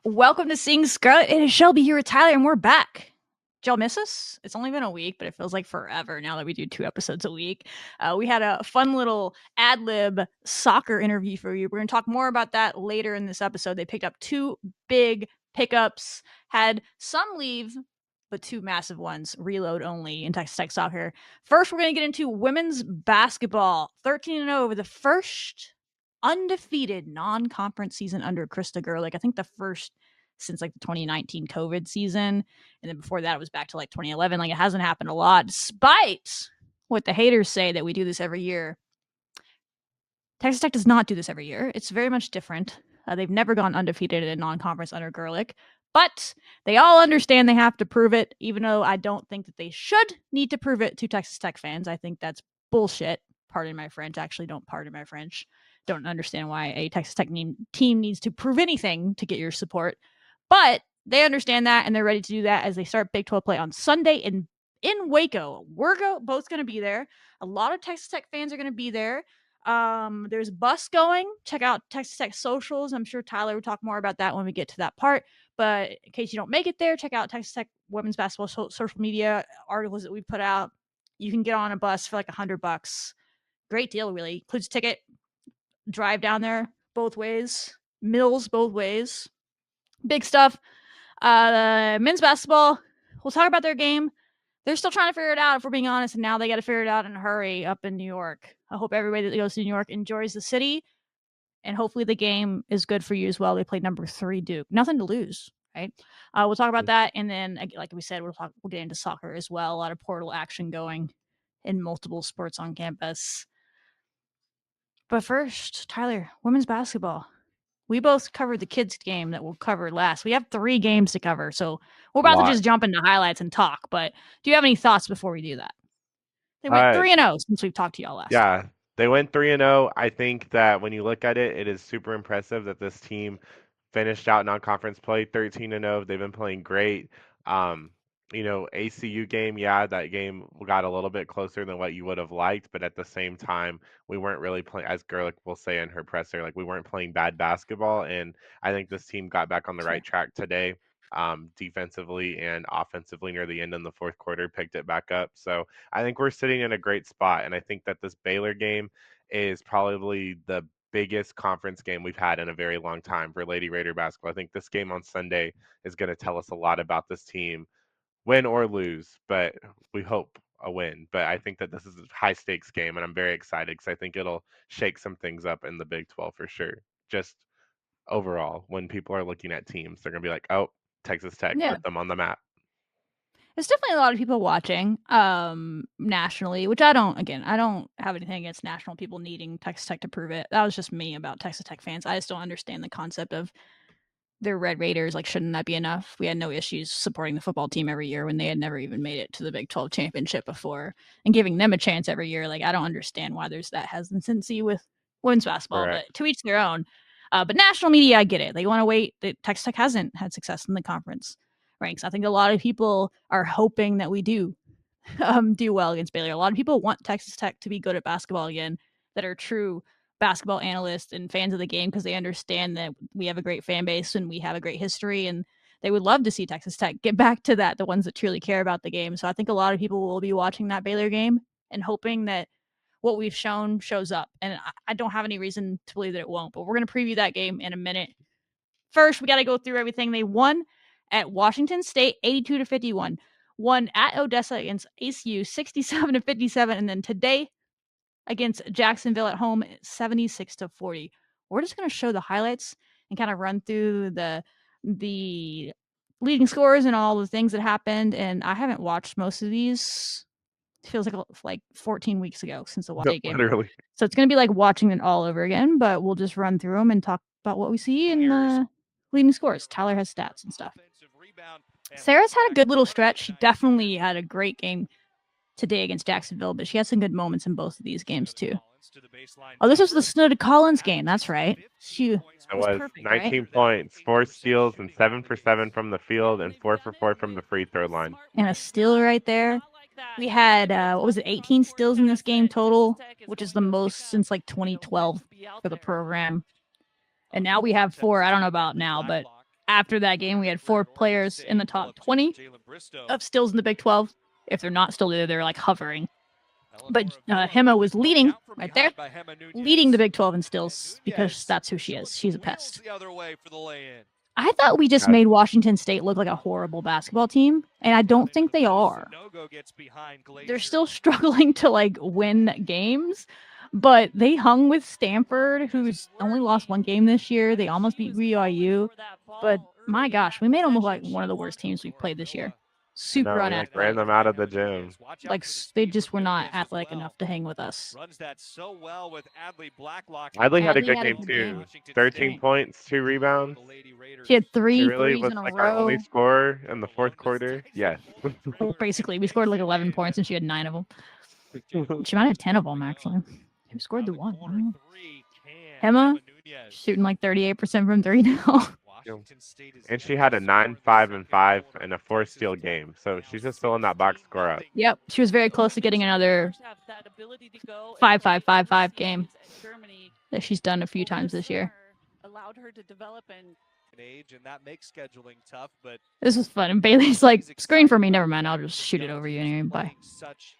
Welcome to Seeing Scarlet. It is Shelby here with Tyler, and we're back. Did y'all miss us? It's only been a week, but it feels like forever now that we do 2 episodes a week. We had a fun little ad-lib soccer interview for you. We're going to talk more about that later in this episode. They picked up 2 big pickups, had some leave, but 2 massive ones, reload only in Texas Tech soccer. First, we're going to get into women's basketball. 13-0 over the first undefeated non-conference season under Krista Gerlich. I think the first since like the 2019 COVID season. And then before that, it was back to like 2011. Like it hasn't happened a lot, despite what the haters say that we do this every year. Texas Tech does not do this every year. It's very much different. They've never gone undefeated in non-conference under Gerlich, but they all understand they have to prove it, even though I don't think that they should need to prove it to Texas Tech fans. I think that's bullshit. Pardon my French. Actually, don't pardon my French. Don't understand why a Texas Tech team needs to prove anything to get your support. But they understand that, and they're ready to do that as they start Big 12 play on Sunday in Waco. We're both going to be there. A lot of Texas Tech fans are going to be there. There's a bus going. Check out Texas Tech socials. I'm sure Tyler will talk more about that when we get to that part. But in case you don't make it there, check out Texas Tech women's basketball social media articles that we put out. You can get on a bus for like $100. Great deal, really. Includes ticket, drive down there both ways, meals both ways. Big stuff. Men's basketball, we'll talk about their game. They're still trying to figure it out, if we're being honest, and now they got to figure it out in a hurry up in New York. I hope everybody that goes to New York enjoys the city, and hopefully the game is good for you as well. They played number 3 Duke. Nothing to lose, right? We'll talk about that, and then, like we said, we'll get into soccer as well. A lot of portal action going in multiple sports on campus. But first, Tyler, women's basketball. We both covered the kids' game that we'll cover last. We have 3 games to cover, so we're about to just jump into highlights and talk. But do you have any thoughts before we do that? They went 3-0 since we've talked to y'all last. Yeah, they went 3-0. I think that when you look at it, it is super impressive that this team finished out non-conference play 13-0. They've been playing great. ACU game, yeah, that game got a little bit closer than what you would have liked, but at the same time, we weren't really playing, as Gerlich will say in her presser, like we weren't playing bad basketball. And I think this team got back on the right track today, defensively and offensively near the end in the fourth quarter, picked it back up. So I think we're sitting in a great spot. And I think that this Baylor game is probably the biggest conference game we've had in a very long time for Lady Raider basketball. I think this game on Sunday is going to tell us a lot about this team, win or lose, but we hope a win. But I think that this is a high stakes game, and I'm very excited because I think it'll shake some things up in the Big 12 for sure. Just overall, when people are looking at teams, they're going to be like, oh, Texas Tech, put them on the map. There's definitely a lot of people watching nationally, which I don't have anything against national people needing Texas Tech to prove it. That was just me about Texas Tech fans. I just don't understand the concept of their Red Raiders. Like, shouldn't that be enough? We had no issues supporting the football team every year when they had never even made it to the Big 12 championship before, and giving them a chance every year. Like, I don't understand why there's that hesitancy with women's basketball, but to each their own. But national media, I get it. They want to wait. Texas Tech hasn't had success in the conference ranks. I think a lot of people are hoping that we do well against Baylor. A lot of people want Texas Tech to be good at basketball again, that are true basketball analysts and fans of the game, because they understand that we have a great fan base and we have a great history, and they would love to see Texas Tech get back to that, the ones that truly care about the game. So I think a lot of people will be watching that Baylor game and hoping that what we've shown shows up. And I don't have any reason to believe that it won't, but we're going to preview that game in a minute. First, we got to go through everything. They won at Washington State 82-51, won at Odessa against ACU 67-57, and then today against Jacksonville at home 76-40. We're just going to show the highlights and kind of run through the leading scores and all the things that happened. And I haven't watched most of these. It feels like 14 weeks ago since the Washington game. Literally. So it's going to be like watching it all over again, but we'll just run through them and talk about what we see in the leading scores. Tyler has stats and stuff. Sarah's had a good little stretch. She definitely had a great game today against Jacksonville, but she had some good moments in both of these games too. Oh, this was the Snow Collins game. That's right. She was perfect, 19 points, 4 steals, and 7 for 7 from the field, and 4 for 4 from the free throw line. And a steal right there. We had 18 steals in this game total, which is the most since like 2012 for the program. And now we have 4. I don't know about now, but after that game, we had 4 players in the top 20 of stills in the Big 12. If they're not still there, they're like hovering. But Hema was leading right there, leading the Big 12 in stills because that's who she is. She's a pest. I thought we just made Washington State look like a horrible basketball team, and I don't think they are. They're still struggling to like win games, but they hung with Stanford, who's only lost 1 game this year. They almost beat BYU, but my gosh, we made them look like one of the worst teams we've played this year. Super unathletic. Ran them out of the gym. Like they just were not athletic enough to hang with us. Adley had a good game too. 13 points, 2 rebounds. She had 3 She really threes was in a like row. our only scorer in the 4th quarter. Yes. Basically, we scored like 11 points and she had 9 of them. She might have 10 of them actually. Who scored the one? Hema shooting like 38% from 3 now. And she had a 9, 5, and 5 and a 4 steal game. So she's just filling that box score up. Yep. She was very close to getting another 5-5-5-5 game that she's done a few times this year. Allowed her to develop and that makes scheduling tough, but this was fun. And Bailey's like, screen for me. Never mind. I'll just shoot it over you anyway. Bye.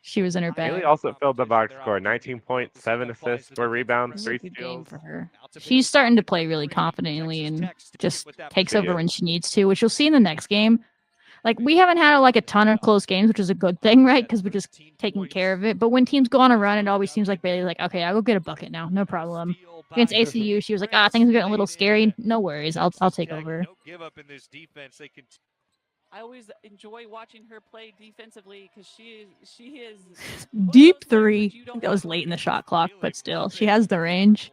She was in her bag. Bailey also filled the box score. 19 points, 7 assists, 4 rebounds, 3 steals. For her. She's starting to play really confidently and just takes over when she needs to, which you'll see in the next game. Like, we haven't had like a ton of close games, which is a good thing, right? Because we're just taking care of it. But when teams go on a run, it always seems like Bailey's like, okay, I'll go get a bucket now. No problem. Against ACU, she was like, things are getting a little scary. No worries. I'll take over. I always enjoy watching her play defensively because she is deep 3. That was late in the shot clock, but still, she has the range.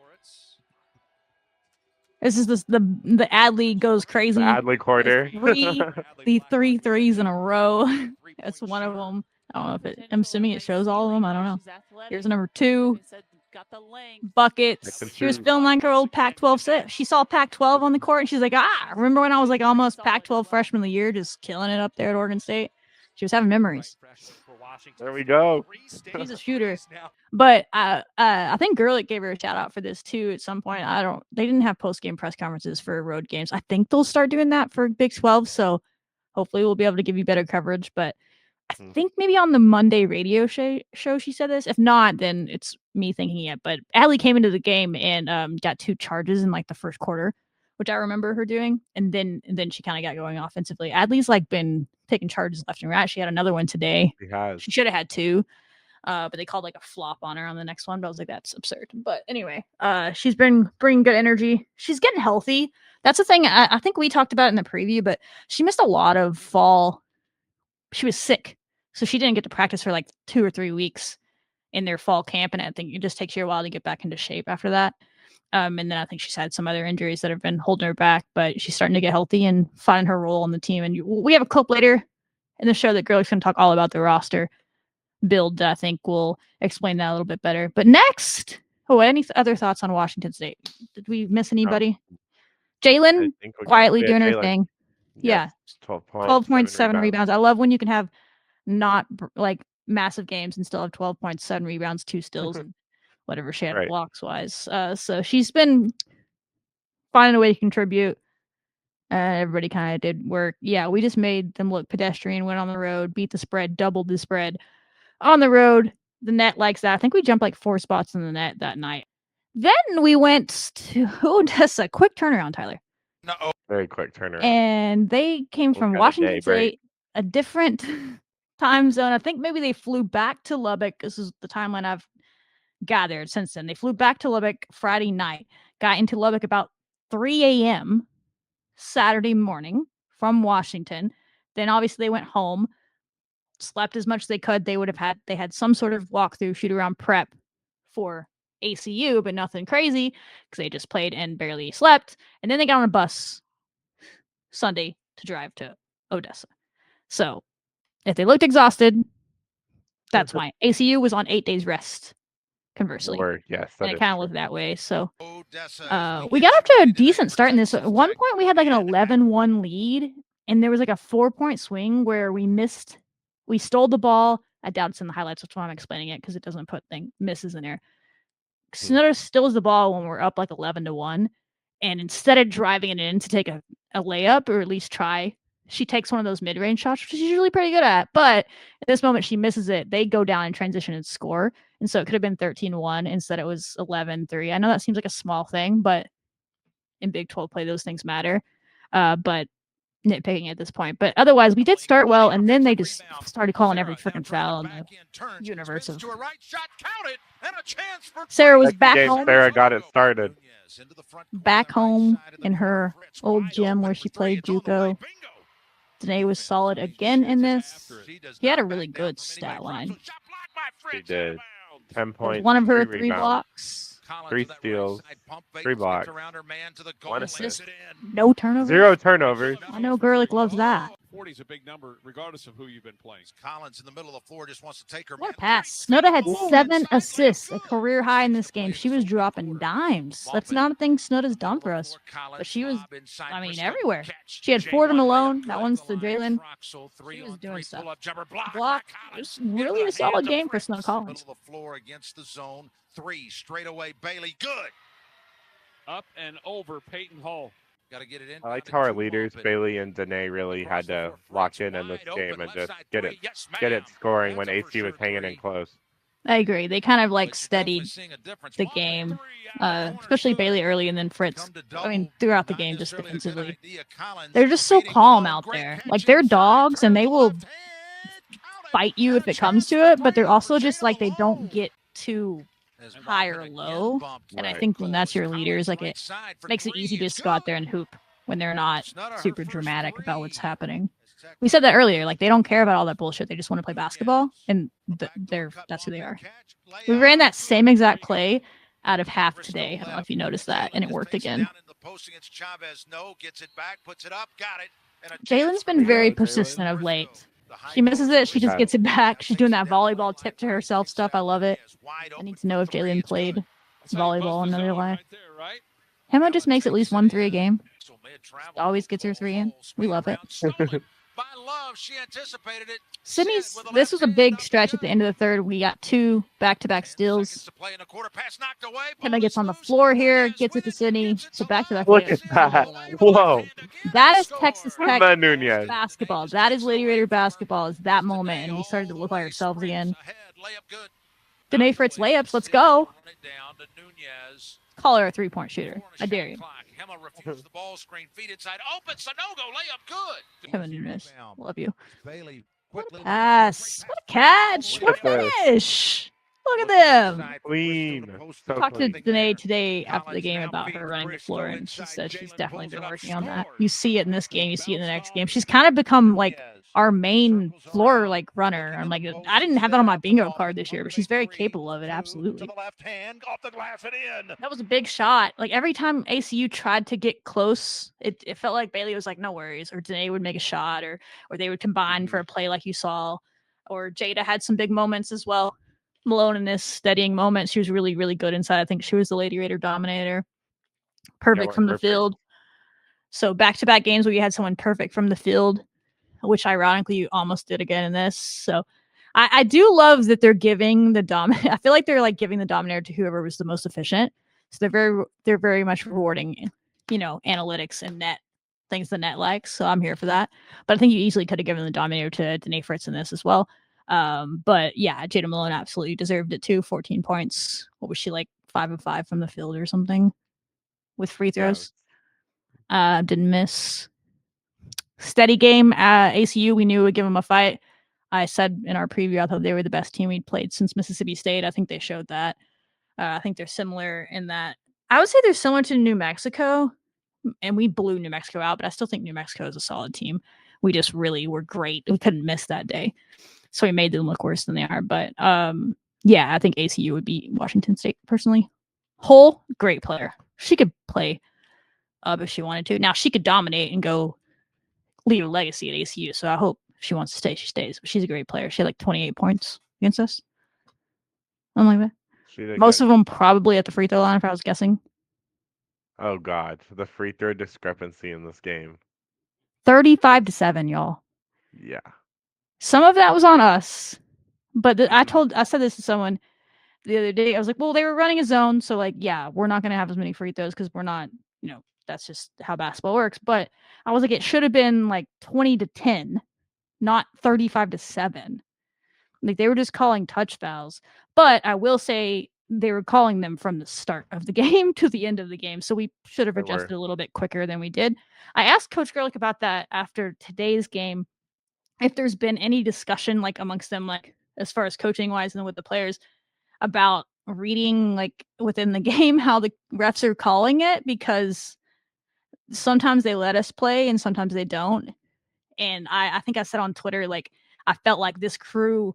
This is the Adley goes crazy. The Adley quarter. The 3 threes in a row. That's one of them. I don't know if I'm assuming it shows all of them. I don't know. Here's number 2. Buckets. She was feeling like her old Pac-12 She saw Pac-12 on the court and she's like, remember when I was like almost Pac-12 freshman of the year, just killing it up there at Oregon State? She was having memories. There we go. She's a shooter. But I think Gerlich gave her a shout out for this too at some point. They didn't have post-game press conferences for road games. I think they'll start doing that for Big 12. So hopefully we'll be able to give you better coverage. But I think maybe on the Monday radio show she said this. If not, then it's me thinking it. But Adley came into the game and got 2 charges in like the first quarter, which I remember her doing. And then she kind of got going offensively. Adley's like been taking charges left and right. She had another one today. She should have had 2. But they called like a flop on her on the next one. But I was like, that's absurd. But anyway, she's been bringing good energy. She's getting healthy. That's the thing I think we talked about in the preview, but she missed a lot of fall. She was sick. So she didn't get to practice for like 2 or 3 weeks in their fall camp. And I think it just takes you a while to get back into shape after that. And then I think she's had some other injuries that have been holding her back, but she's starting to get healthy and find her role on the team. And we have a clip later in the show that Gerlich's going to talk all about the roster build. I think we'll explain that a little bit better. But next, any other thoughts on Washington State? Did we miss anybody? Jalen quietly doing her thing. Yeah. 12 points, 7 rebounds. I love when you can have not like massive games and still have 12 points, 7 rebounds, 2 steals, and whatever she had blocks wise. So she's been finding a way to contribute. Everybody kind of did work. Yeah, we just made them look pedestrian, went on the road, beat the spread, doubled the spread on the road. The net likes that. I think we jumped like 4 spots in the net that night. Then we went to Odessa. Quick turnaround, Tyler. Very quick turnaround. And they came from Washington State, a different time zone. I think maybe they flew back to Lubbock. This is the timeline I've gathered since then. They flew back to Lubbock Friday night, got into Lubbock about 3 a.m. Saturday morning from Washington. Then obviously they went home, slept as much as they could. They had some sort of walkthrough, shoot around prep for ACU, but nothing crazy because they just played and barely slept. And then they got on a bus Sunday to drive to Odessa. So if they looked exhausted, that's why. ACU was on 8 days rest, conversely. Yes, and it kind of looked that way. So we got off to a decent start in this. At one point, we had like an 11-1 lead, and there was like a 4-point swing where we stole the ball. I doubt it's in the highlights. That's why I'm explaining it, because it doesn't put misses in there. Snider steals the ball when we're up like 11-1. And instead of driving it in to take a a layup or at least try. She takes one of those mid-range shots, which she's usually pretty good at. But at this moment, she misses it. They go down in transition and score. And so it could have been 13-1. Instead, it was 11-3. I know that seems like a small thing, but in Big 12 play, those things matter. But nitpicking at this point. But otherwise, we did start well, and then they just started calling every freaking foul in the universe of. Sarah was back home. Sarah got it started. Back home in her old gym where she played JUCO. Denae was solid again in this. He had a really good stat line. He did. 10 points. One of her 3 3 rebounds, blocks. 3 steals, 3 blocks, 1 assist, no turnovers. 0 turnovers. I know Gerlich loves that. 40 is a big number, regardless of who you've been playing. Collins in the middle of the floor just wants to take her. What a pass. Snoda had 7 assists, a career high in this game. She was dropping dimes. That's not a thing Snoda's done for us. But she was, I mean, everywhere. She had 4 to Malone. That one's to Jalen. She was doing stuff. Block. It was really a solid game for Snoda Collins. Middle of the floor against the zone. 3 straight away. Bailey, good. Up and over Peyton Hall. Got to get it in. I liked how our leaders, Bailey and Denae, really had to lock in this game and just get it scoring when ACU was hanging in close. I agree. They kind of like steadied the game, especially Bailey early and then Fritz. I mean, throughout the game, just defensively. They're just so calm out there. Like, they're dogs and they will fight you if it comes to it, but they're also just like, they don't get too high or low. And I think when that's your leaders, like, it makes it easy to just go out there and hoop when they're not super dramatic about what's happening. We said that earlier, like, they don't care about all that bullshit. They just want to play basketball, and that's who they are. We ran that same exact play out of half today. I don't know if you noticed that, and it worked again. Jalen's been very persistent of late. She misses it, she just gets it back. She's doing that volleyball tip to herself stuff. I love it. I need to know if Jalen played volleyball in another life. Emma just makes at least 1 3 a game. Always gets her 3 in. We love it. Sydney's, this was a big stretch at the end of the third. We got 2 back-to-back steals. Emma gets on the floor here, gets it to Sydney. So back-to-back. Look at that. Whoa. That is Texas Tech Nunez. basketball. That is Lady Raider basketball. Is that moment. And we started to look like ourselves again. Denae Fritz layups. Let's go. Call her a 3-point shooter. I dare you. Kevin Nunez. Love you. What a pass. What a catch. What a finish. Look at them. Clean. So Talked to clean. Denae today after the game about her running the floor, and she said she's definitely been working on that. You see it in this game. You see it in the next game. She's kind of become like our main floor like runner. I'm like, I didn't have that on my bingo card this year, but she's very capable of it. Absolutely. That was a big shot. Like, every time ACU tried to get close, it felt like Bailey was like, no worries, or Denae would make a shot, or they would combine for a play like you saw, or Jada had some big moments as well. Malone in this steadying moment, she was really, really good inside. I think she was the Lady Raider dominator. Perfect from the field. So back-to-back games where you had someone perfect from the field, which ironically you almost did again in this. So I do love that they're giving the I feel like they're like giving the dominator to whoever was the most efficient. So they're very much rewarding, analytics and net things the net likes. So I'm here for that. But I think you easily could have given the dominator to Denae Fritz in this as well. But yeah, Jada Malone absolutely deserved it too. 14 points. What was she, like 5 of 5 from the field or something with free throws? Didn't miss. Steady game. ACU, we knew would give them a fight. I said in our preview, I thought they were the best team we'd played since Mississippi State. I think they showed that. I think they're similar in that. I would say they're similar to New Mexico, and we blew New Mexico out, but I still think New Mexico is a solid team. We just really were great. We couldn't miss that day. So we made them look worse than they are. But yeah, I think ACU would beat Washington State personally. Hull, great player. She could play if she wanted to. Now, she could dominate and go leave a legacy at ACU. So I hope if she wants to stay, she stays. But she's a great player. She had like 28 points against us. Something like that. Most of them probably at the free throw line, if I was guessing. Oh, God. The free throw discrepancy in this game. 35-7, y'all. Yeah. Some of that was on us. But I said this to someone the other day. I was like, well, they were running a zone. So, like, yeah, we're not going to have as many free throws because we're not, that's just how basketball works. But I was like, it should have been like 20-10, not 35-7. Like they were just calling touch fouls. But I will say they were calling them from the start of the game to the end of the game. So we should have adjusted a little bit quicker than we did. I asked Coach Gerlich about that after today's game, if there's been any discussion like amongst them, like as far as coaching wise and with the players, about reading like within the game how the refs are calling it, because sometimes they let us play and sometimes they don't. And I think I said on Twitter, like, I felt like this crew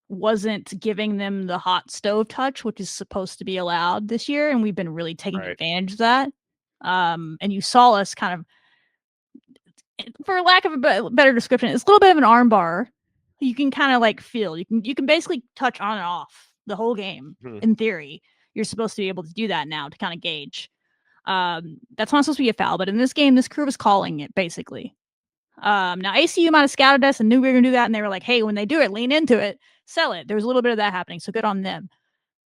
wasn't giving them the hot stove touch, which is supposed to be allowed this year, and we've been really taking advantage of that. And you saw us kind of, for lack of a better description, it's a little bit of an arm bar. You can kind of like feel, you can basically touch on and off the whole game. In theory, you're supposed to be able to do that now to kind of gauge. That's not supposed to be a foul, but in this game, this crew was calling it basically. Now ACU might have scouted us and knew we were gonna do that, and they were like, hey, when they do it, lean into it, sell it. There was a little bit of that happening, so good on them.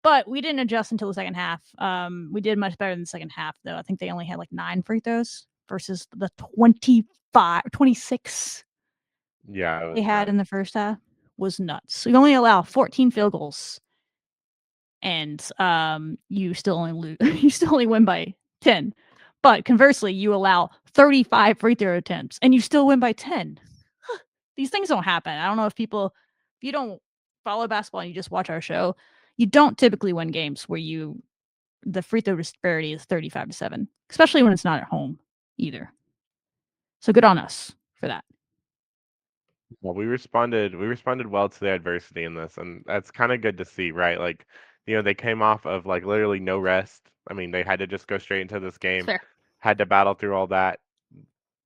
But we didn't adjust until the second half. We did much better in the second half, though. I think they only had like 9 free throws versus the 26 they had in the first half. Was nuts. So you only allow 14 field goals, and you still only you still only win by 10. But conversely, you allow 35 free throw attempts and you still win by 10. These things don't happen. I don't know if you don't follow basketball and you just watch our show, you don't typically win games where the free throw disparity is 35-7, especially when it's not at home either. So good on us for that. Well, we responded well to the adversity in this, and that's kind of good to see, right? Like, they came off of like literally no rest. I mean, they had to just go straight into this game. Fair. Had to battle through all that,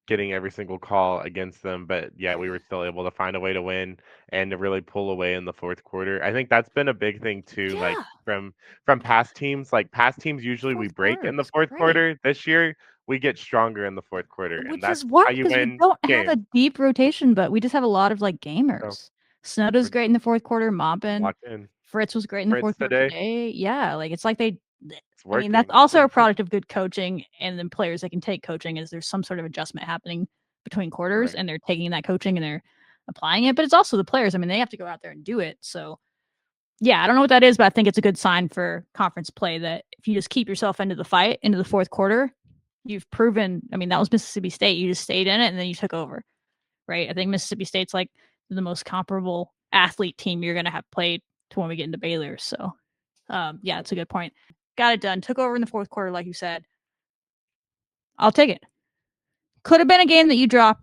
getting every single call against them, but yeah, we were still able to find a way to win and to really pull away in the fourth quarter. I think that's been a big thing too, like from past teams. Like past teams, usually we break in the fourth quarter. This year, we get stronger in the fourth quarter, Which and that's is why, how you because we win don't games. have a deep rotation, but we just have a lot of like gamers. Snowdo's great in the fourth quarter. Moppin. Fritz was great in the fourth quarter today. Yeah, like it's like I mean, that's also a product of good coaching, and then players that can take coaching is there's some sort of adjustment happening between quarters, and they're taking that coaching and they're applying it. But it's also the players. I mean, they have to go out there and do it. So yeah, I don't know what that is, but I think it's a good sign for conference play that if you just keep yourself into the fight, into the fourth quarter, you've proven. I mean, that was Mississippi State. You just stayed in it and then you took over, right? I think Mississippi State's like the most comparable athlete team you're going to have played to when we get into Baylor. So yeah, it's a good point. Got it done. Took over in the fourth quarter, like you said. I'll take it. Could have been a game that you drop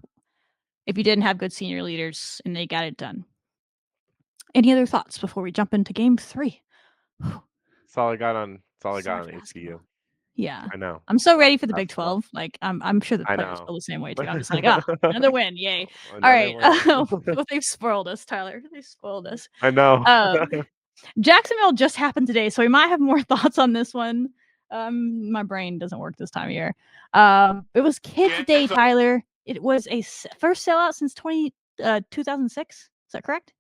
if you didn't have good senior leaders, and they got it done. Any other thoughts before we jump into game 3? That's all I got on ACU. Yeah, I know. I'm so ready for the Big 12. Like I'm sure the players feel the same way too. I'm just like, another win, yay! All right, well, they've spoiled us, Tyler. They spoiled us. I know. Jacksonville just happened today, so we might have more thoughts on this one. My brain doesn't work this time of year. It was Kids Day, Tyler. It was a first sellout since 2006. Is that correct?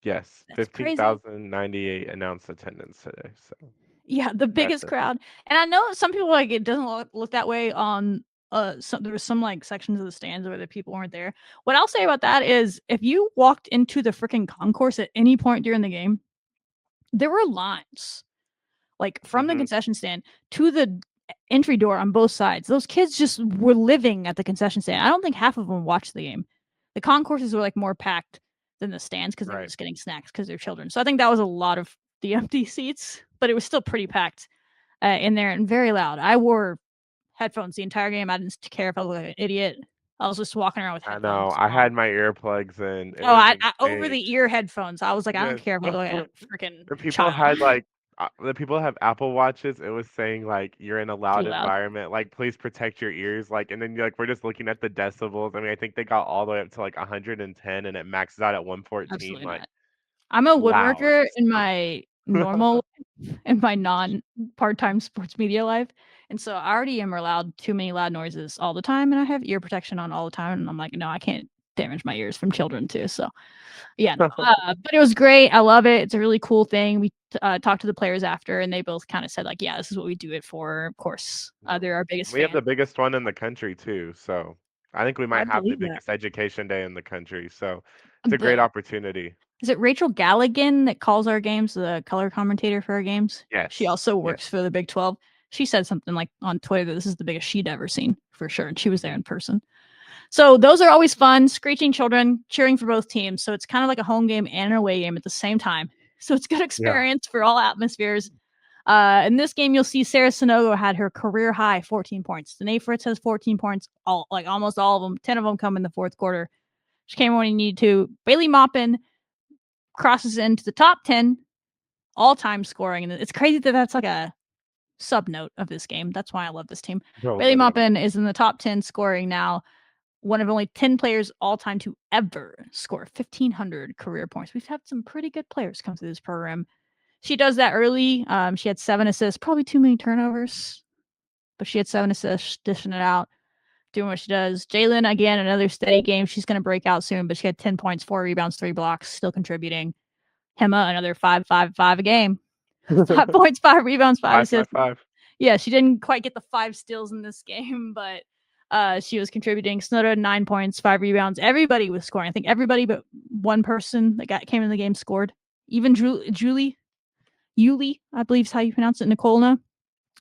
Yes. 15,098 announced attendance today. So yeah, the biggest crowd. And I know some people like it doesn't look that way on there was some like sections of the stands where the people weren't there. What I'll say about that is if you walked into the freaking concourse at any point during the game, there were lines like from the concession stand to the entry door on both sides. Those kids just were living at the concession stand. I don't think half of them watched the game. The concourses were like more packed than the stands because they were just getting snacks because they're children. So I think that was a lot of the empty seats, but it was still pretty packed in there and very loud. I wore headphones the entire game. I didn't care if I looked like an idiot. I was just walking around with headphones. I know. I had my earplugs in. I over the ear headphones. I was like, I don't care if I look like a freaking The people had like the people that have Apple Watches. It was saying like you're in a loud environment. Like please protect your ears. Like and then like we're just looking at the decibels. I mean, I think they got all the way up to like 110, and it maxes out at 114. Absolutely like not. I'm a woodworker in my normal and my non-part-time sports media life. And so I already am allowed too many loud noises all the time, and I have ear protection on all the time. And I'm like, no, I can't damage my ears from children too. So yeah, no, but it was great. I love it. It's a really cool thing. We talked to the players after, and they both kind of said like, yeah, this is what we do it for. Of course, they're our biggest We have fan. the biggest one in the country too, so I think we I might have the believe that. biggest education day in the country. So it's a great opportunity. Is it Rachel Galligan that calls our games, the color commentator for our games? Yes. She also works for the Big 12. She said something like on Twitter that this is the biggest she'd ever seen for sure, and she was there in person. So those are always fun, screeching children, cheering for both teams. So it's kind of like a home game and an away game at the same time. So it's good experience for all atmospheres. In this game, you'll see Sarah Sonogo had her career high 14 points. Denae Fritz has 14 points, almost all of them. 10 of them come in the fourth quarter. She came when you need to. Bailey Maupin crosses into the top 10 all-time scoring. And it's crazy that that's like a sub-note of this game. That's why I love this team. Bailey Maupin is in the top 10 scoring now. One of only 10 players all-time to ever score 1,500 career points. We've had some pretty good players come through this program. She does that early. She had 7 assists, probably too many turnovers, but she had 7 assists, dishing it out, doing what she does. Jalen, again, another steady game. She's going to break out soon, but she had 10 points, 4 rebounds, 3 blocks, still contributing. Hema, another 5 a game. 5 points, 5 rebounds, 5 assists. 5. Yeah, she didn't quite get the 5 steals in this game, but she was contributing. Snoda, 9 points, 5 rebounds. Everybody was scoring. I think everybody but one person that came in the game scored. Even Yuli, I believe is how you pronounce it, Nicolna,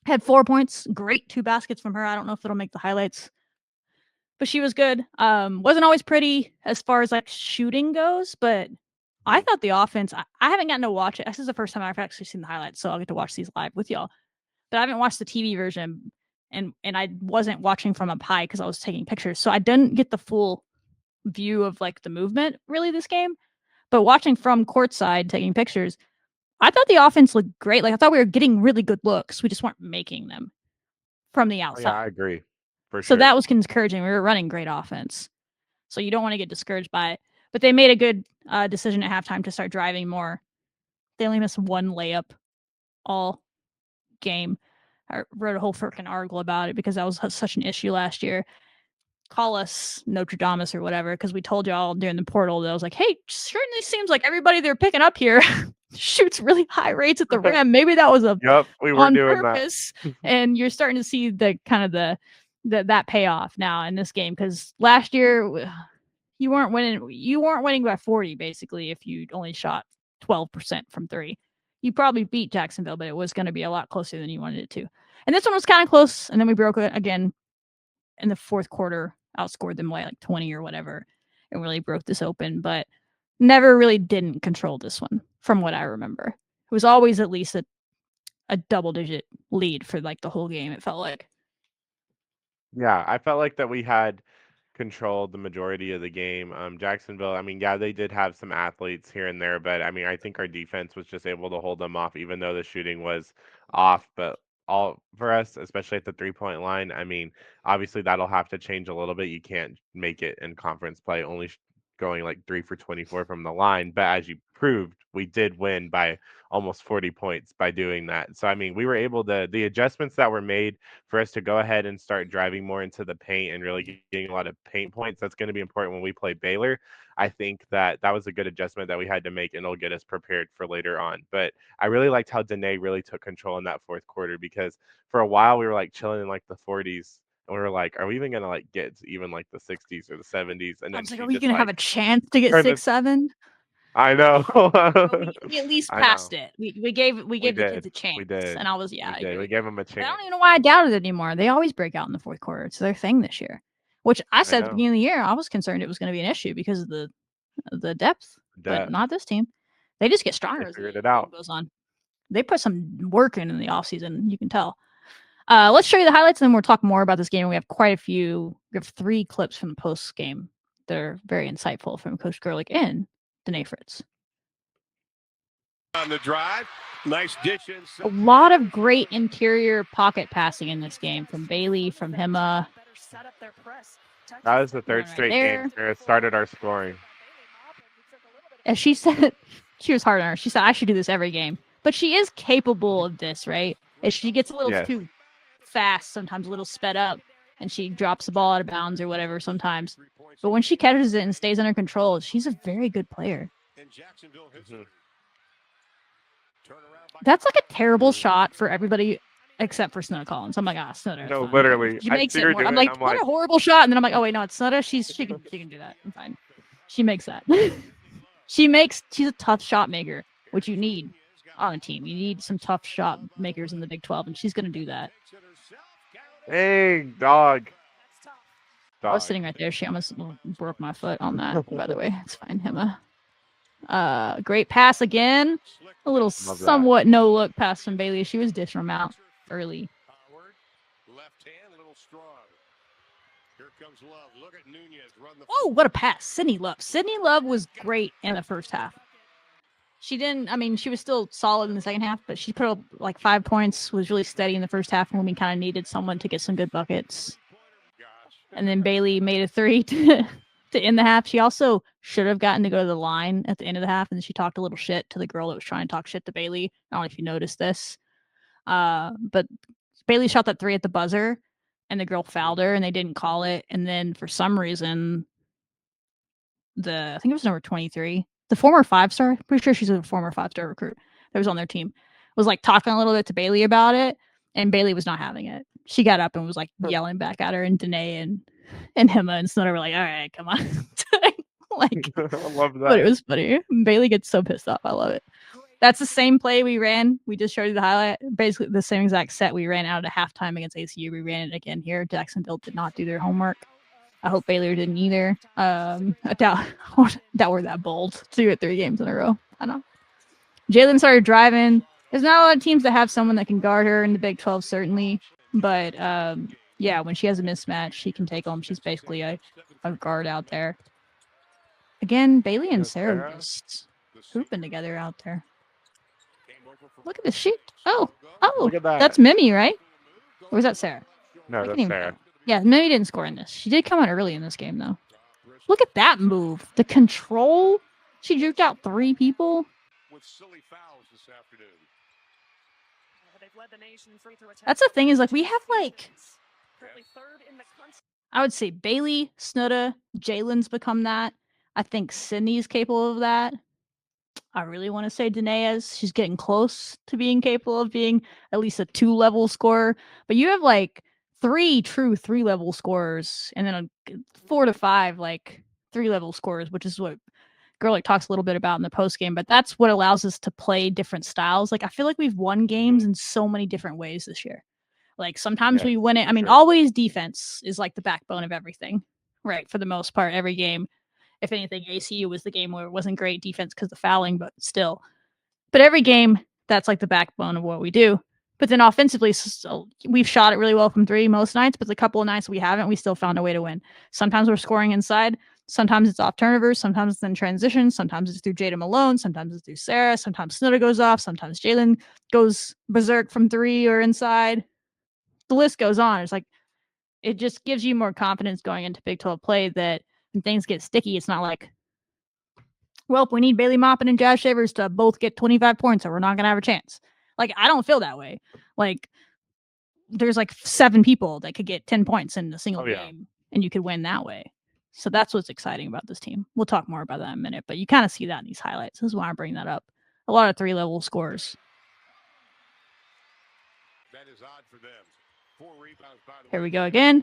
had 4 points. Great 2 baskets from her. I don't know if it'll make the highlights, but she was good. Wasn't always pretty as far as like shooting goes, but I thought the offense, I haven't gotten to watch it. This is the first time I've actually seen the highlights, so I'll get to watch these live with y'all. But I haven't watched the TV version, and I wasn't watching from up high because I was taking pictures. So I didn't get the full view of like the movement really this game. But watching from courtside, taking pictures, I thought the offense looked great. Like I thought we were getting really good looks. We just weren't making them from the outside. Yeah, I agree. For so sure. that was encouraging. We were running great offense. So you don't want to get discouraged by it. But they made a good decision at halftime to start driving more. They only missed 1 layup all game. I wrote a whole freaking article about it because that was such an issue last year. Call us Notre Dame or whatever, because we told y'all during the portal that I was like, hey, certainly seems like everybody they're picking up here shoots really high rates at the rim. Maybe that was we were on doing purpose. And you're starting to see the kind of that payoff now in this game, because last year you weren't winning by 40 basically if you only shot 12% from 3. You probably beat Jacksonville, but it was going to be a lot closer than you wanted it to. And this one was kind of close, and then we broke it again in the fourth quarter, outscored them by like 20 or whatever, and really broke this open, but never really didn't control this one from what I remember. It was always at least a double-digit lead for like the whole game, it felt like. Yeah, I felt like that we had controlled the majority of the game. Jacksonville, I mean, yeah, they did have some athletes here and there, but I mean, I think our defense was just able to hold them off, even though the shooting was off. But all for us, especially at the 3-point line, I mean, obviously that'll have to change a little bit. You can't make it in conference play only going like 3 for 24 from the line. But as you proved, we did win by almost 40 points by doing that. So, I mean, we were able to, the adjustments that were made for us to go ahead and start driving more into the paint and really getting a lot of paint points, that's going to be important when we play Baylor. I think that was a good adjustment that we had to make, and it'll get us prepared for later on. But I really liked how Denae really took control in that fourth quarter, because for a while we were like chilling in like the 40s. And we were like, are we even going to like get to even like the 60s or the 70s? And then I was like, are we going to have a chance to get 6-7? I know. we at least passed it. We gave the kids a chance. We did. And I was, we gave them a chance. I don't even know why I doubted it anymore. They always break out in the fourth quarter. It's their thing this year, which I said at the beginning of the year, I was concerned it was going to be an issue because of the depth, but not this team. They just get stronger as the game goes on. They put some work in the offseason, you can tell. Let's show you the highlights, and then we'll talk more about this game. We have quite a few. We have 3 clips from the post game that are very insightful from Coach Gerlich and Denae Fritz. On the drive, nice dish in. A lot of great interior pocket passing in this game from Bailey, from Hema. That was the 3rd straight game where it started our scoring. As she said, she was hard on her. She said, I should do this every game. But she is capable of this, right? If she gets a little too fast, sometimes a little sped up, and she drops the ball out of bounds or whatever sometimes. But when she catches it and stays under control, she's a very good player. That's like a terrible shot for everybody except for Snow Collins. I'm like, Snow. No, literally. She I makes see it her more. do I'm it, like, and I'm what like, a horrible shot. And then I'm like, oh wait, no, it's Snow. She can do that. I'm fine. She makes that. She's a tough shot maker, which you need on a team. You need some tough shot makers in the Big 12, and she's gonna do that. hey, dog. I was sitting right there. She almost broke my foot on that, by the way. It's fine, Emma. Great pass again. A little somewhat no-look pass from Bailey. She was dishing them out early. Left hand, a little strong. Here comes Love. Look at Nunez run the. Oh, what a pass. Sydney Love. Sydney Love was great in the first half. She was still solid in the second half, but she put up like 5 points, was really steady in the first half when we kind of needed someone to get some good buckets. And then Bailey made a 3 to end the half. She also should have gotten to go to the line at the end of the half, and then she talked a little shit to the girl that was trying to talk shit to Bailey. I don't know if you noticed this. But Bailey shot that 3 at the buzzer, and the girl fouled her, and they didn't call it. And then for some reason, I think it was number 23, the former 5-star, pretty sure she's a former 5-star recruit that was on their team, was like talking a little bit to Bailey about it, and Bailey was not having it. She got up and was like yelling back at her, and Denae and Emma and Snutter were like, all right, come on. Like, I love that. But it was funny. Bailey gets so pissed off. I love it. That's the same play we ran. We just showed you the highlight. Basically the same exact set we ran out at halftime against ACU. We ran it again here. Jacksonville did not do their homework. I hope Baylor didn't either. I doubt we're that bold to do it 3 games in a row. I don't know. Jalen started driving. There's not a lot of teams that have someone that can guard her in the Big 12, certainly. But, yeah, when she has a mismatch, she can take them. She's basically a guard out there. Again, Bailey and Sarah just hooping together out there. Look at this shoot. Oh, Look at that. that's Mimi, right? Or was that Sarah? No, that's Sarah. Yeah, Mimi didn't score in this. She did come out early in this game, though. Look at that move. The control. She juked out 3 people. With silly fouls this afternoon. That's the thing is, like, we have, like, I would say Bailey, Snudda, Jalen's become that. I think Sydney's capable of that. I really want to say Denae is. She's getting close to being capable of being at least a 2-level scorer. But you have, like, 3 true 3-level scorers, and then 4 to 5, like, 3-level scorers, which is what Gerlich talks a little bit about in the post game. But that's what allows us to play different styles. Like, I feel like we've won games in so many different ways this year. Like, sometimes we win it. I mean, always defense is like the backbone of everything, right? For the most part, every game. If anything, ACU was the game where it wasn't great defense because of fouling, but still. But every game, that's like the backbone of what we do. But then offensively, we've shot it really well from 3 most nights, but the couple of nights we haven't, we still found a way to win. Sometimes we're scoring inside. Sometimes it's off turnovers. Sometimes it's in transition. Sometimes it's through Jada Malone. Sometimes it's through Sarah. Sometimes Snudda goes off. Sometimes Jalen goes berserk from 3 or inside. The list goes on. It's like, it just gives you more confidence going into Big 12 play that when things get sticky, it's not like, well, we need Bailey Maupin and Jazz Shavers to both get 25 points or we're not going to have a chance. Like, I don't feel that way. Like, there's like 7 people that could get 10 points in a single game and you could win that way. So that's what's exciting about this team. We'll talk more about that in a minute, but you kind of see that in these highlights. This is why I bring that up. A lot of 3-level scores. That is odd for them. 4 rebounds by the Here we go again.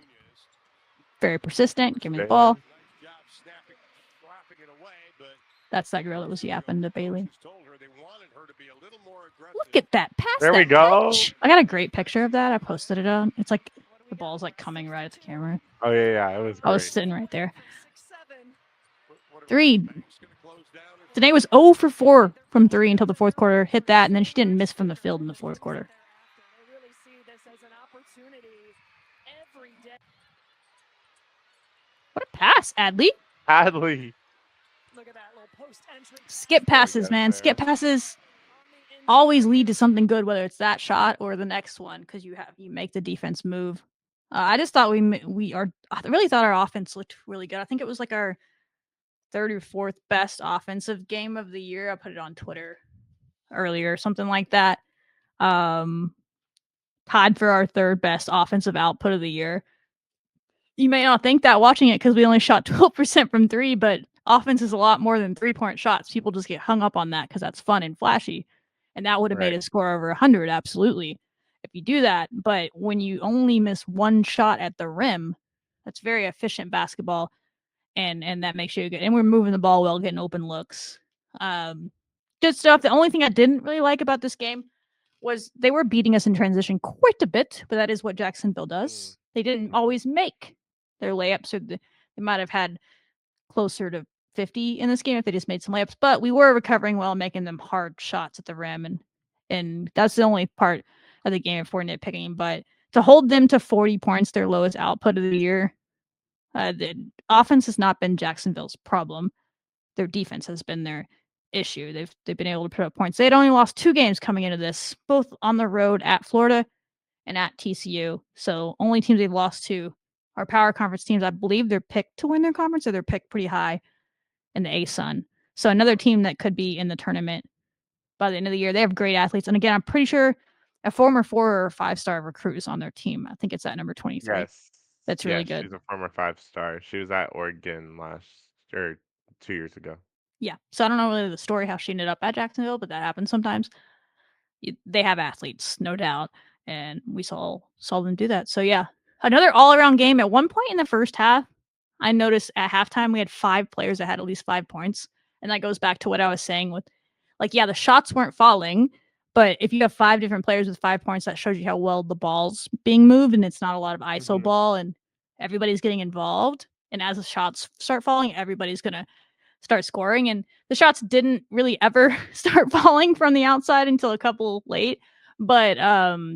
Very persistent. Give me the ball. That's that girl that was yapping to Bailey. Look at that pass. There we go. Touch. I got a great picture of that. I posted it on. It's like the ball's like coming right at the camera. Oh, yeah. It was great. I was sitting right there. 3. Denae was 0 for 4 from 3 until the 4th quarter. Hit that, and then she didn't miss from the field in the 4th quarter. What a pass, Adley. Skip passes, man. Skip passes always lead to something good, whether it's that shot or the next one, because you make the defense move. I just thought I really thought our offense looked really good. I think it was like our 3rd or 4th best offensive game of the year. I put it on Twitter earlier, something like that. Tied for our 3rd best offensive output of the year. you may not think that watching it because we only shot 12% from 3, but offense is a lot more than 3-point shots. People just get hung up on that because that's fun and flashy. And that would have made Right. a score over 100, absolutely, if you do that. But when you only miss one shot at the rim, that's very efficient basketball, and that makes you good. And we're moving the ball well, getting open looks. Good stuff. The only thing I didn't really like about this game was they were beating us in transition quite a bit, but that is what Jacksonville does. They didn't always make their layups, or they might have had closer to 50 in this game if they just made some layups, but we were recovering well, making them hard shots at the rim, and that's the only part of the game for nitpicking. But to hold them to 40 points, their lowest output of the year, the offense has not been Jacksonville's problem. Their defense has been their issue. They've been able to put up points. They had only lost 2 games coming into this, both on the road at Florida and at TCU. So only teams they've lost to are power conference teams. I believe they're picked to win their conference, or they're picked pretty high in the ASUN. So another team that could be in the tournament by the end of the year. They have great athletes. And again, I'm pretty sure a former 4 or 5-star recruit is on their team. I think it's at number 23. Yes. That's really good. She's a former 5-star. She was at Oregon 2 years ago. Yeah. So I don't know really the story how she ended up at Jacksonville, but that happens sometimes. They have athletes, no doubt, and we saw them do that. So yeah, another all-around game. At one point in the first half, I noticed at halftime we had 5 players that had at least 5 points, and that goes back to what I was saying with, like, yeah, the shots weren't falling, but if you have 5 different players with 5 points, that shows you how well the ball's being moved, and it's not a lot of ISO ball, and everybody's getting involved. And as the shots start falling, everybody's gonna start scoring, and the shots didn't really ever start falling from the outside until a couple late, but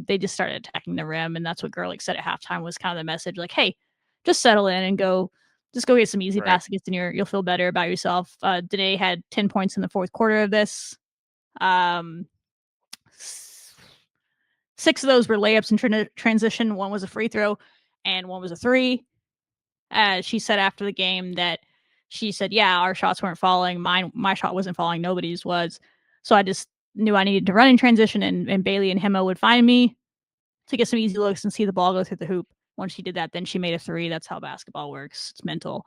they just started attacking the rim, and that's what Gerlich said at halftime was kind of the message, like, hey, just settle in and go get some easy baskets, and you'll feel better about yourself. Denae had 10 points in the fourth quarter of this. 6 of those were layups in transition. 1 was a free throw, and 1 was a 3. She said after the game that she said, yeah, our shots weren't falling. My shot wasn't falling. Nobody's was. So I just knew I needed to run in transition, and Bailey and Hema would find me to get some easy looks and see the ball go through the hoop. Once she did that, then she made a 3. That's how basketball works. It's mental.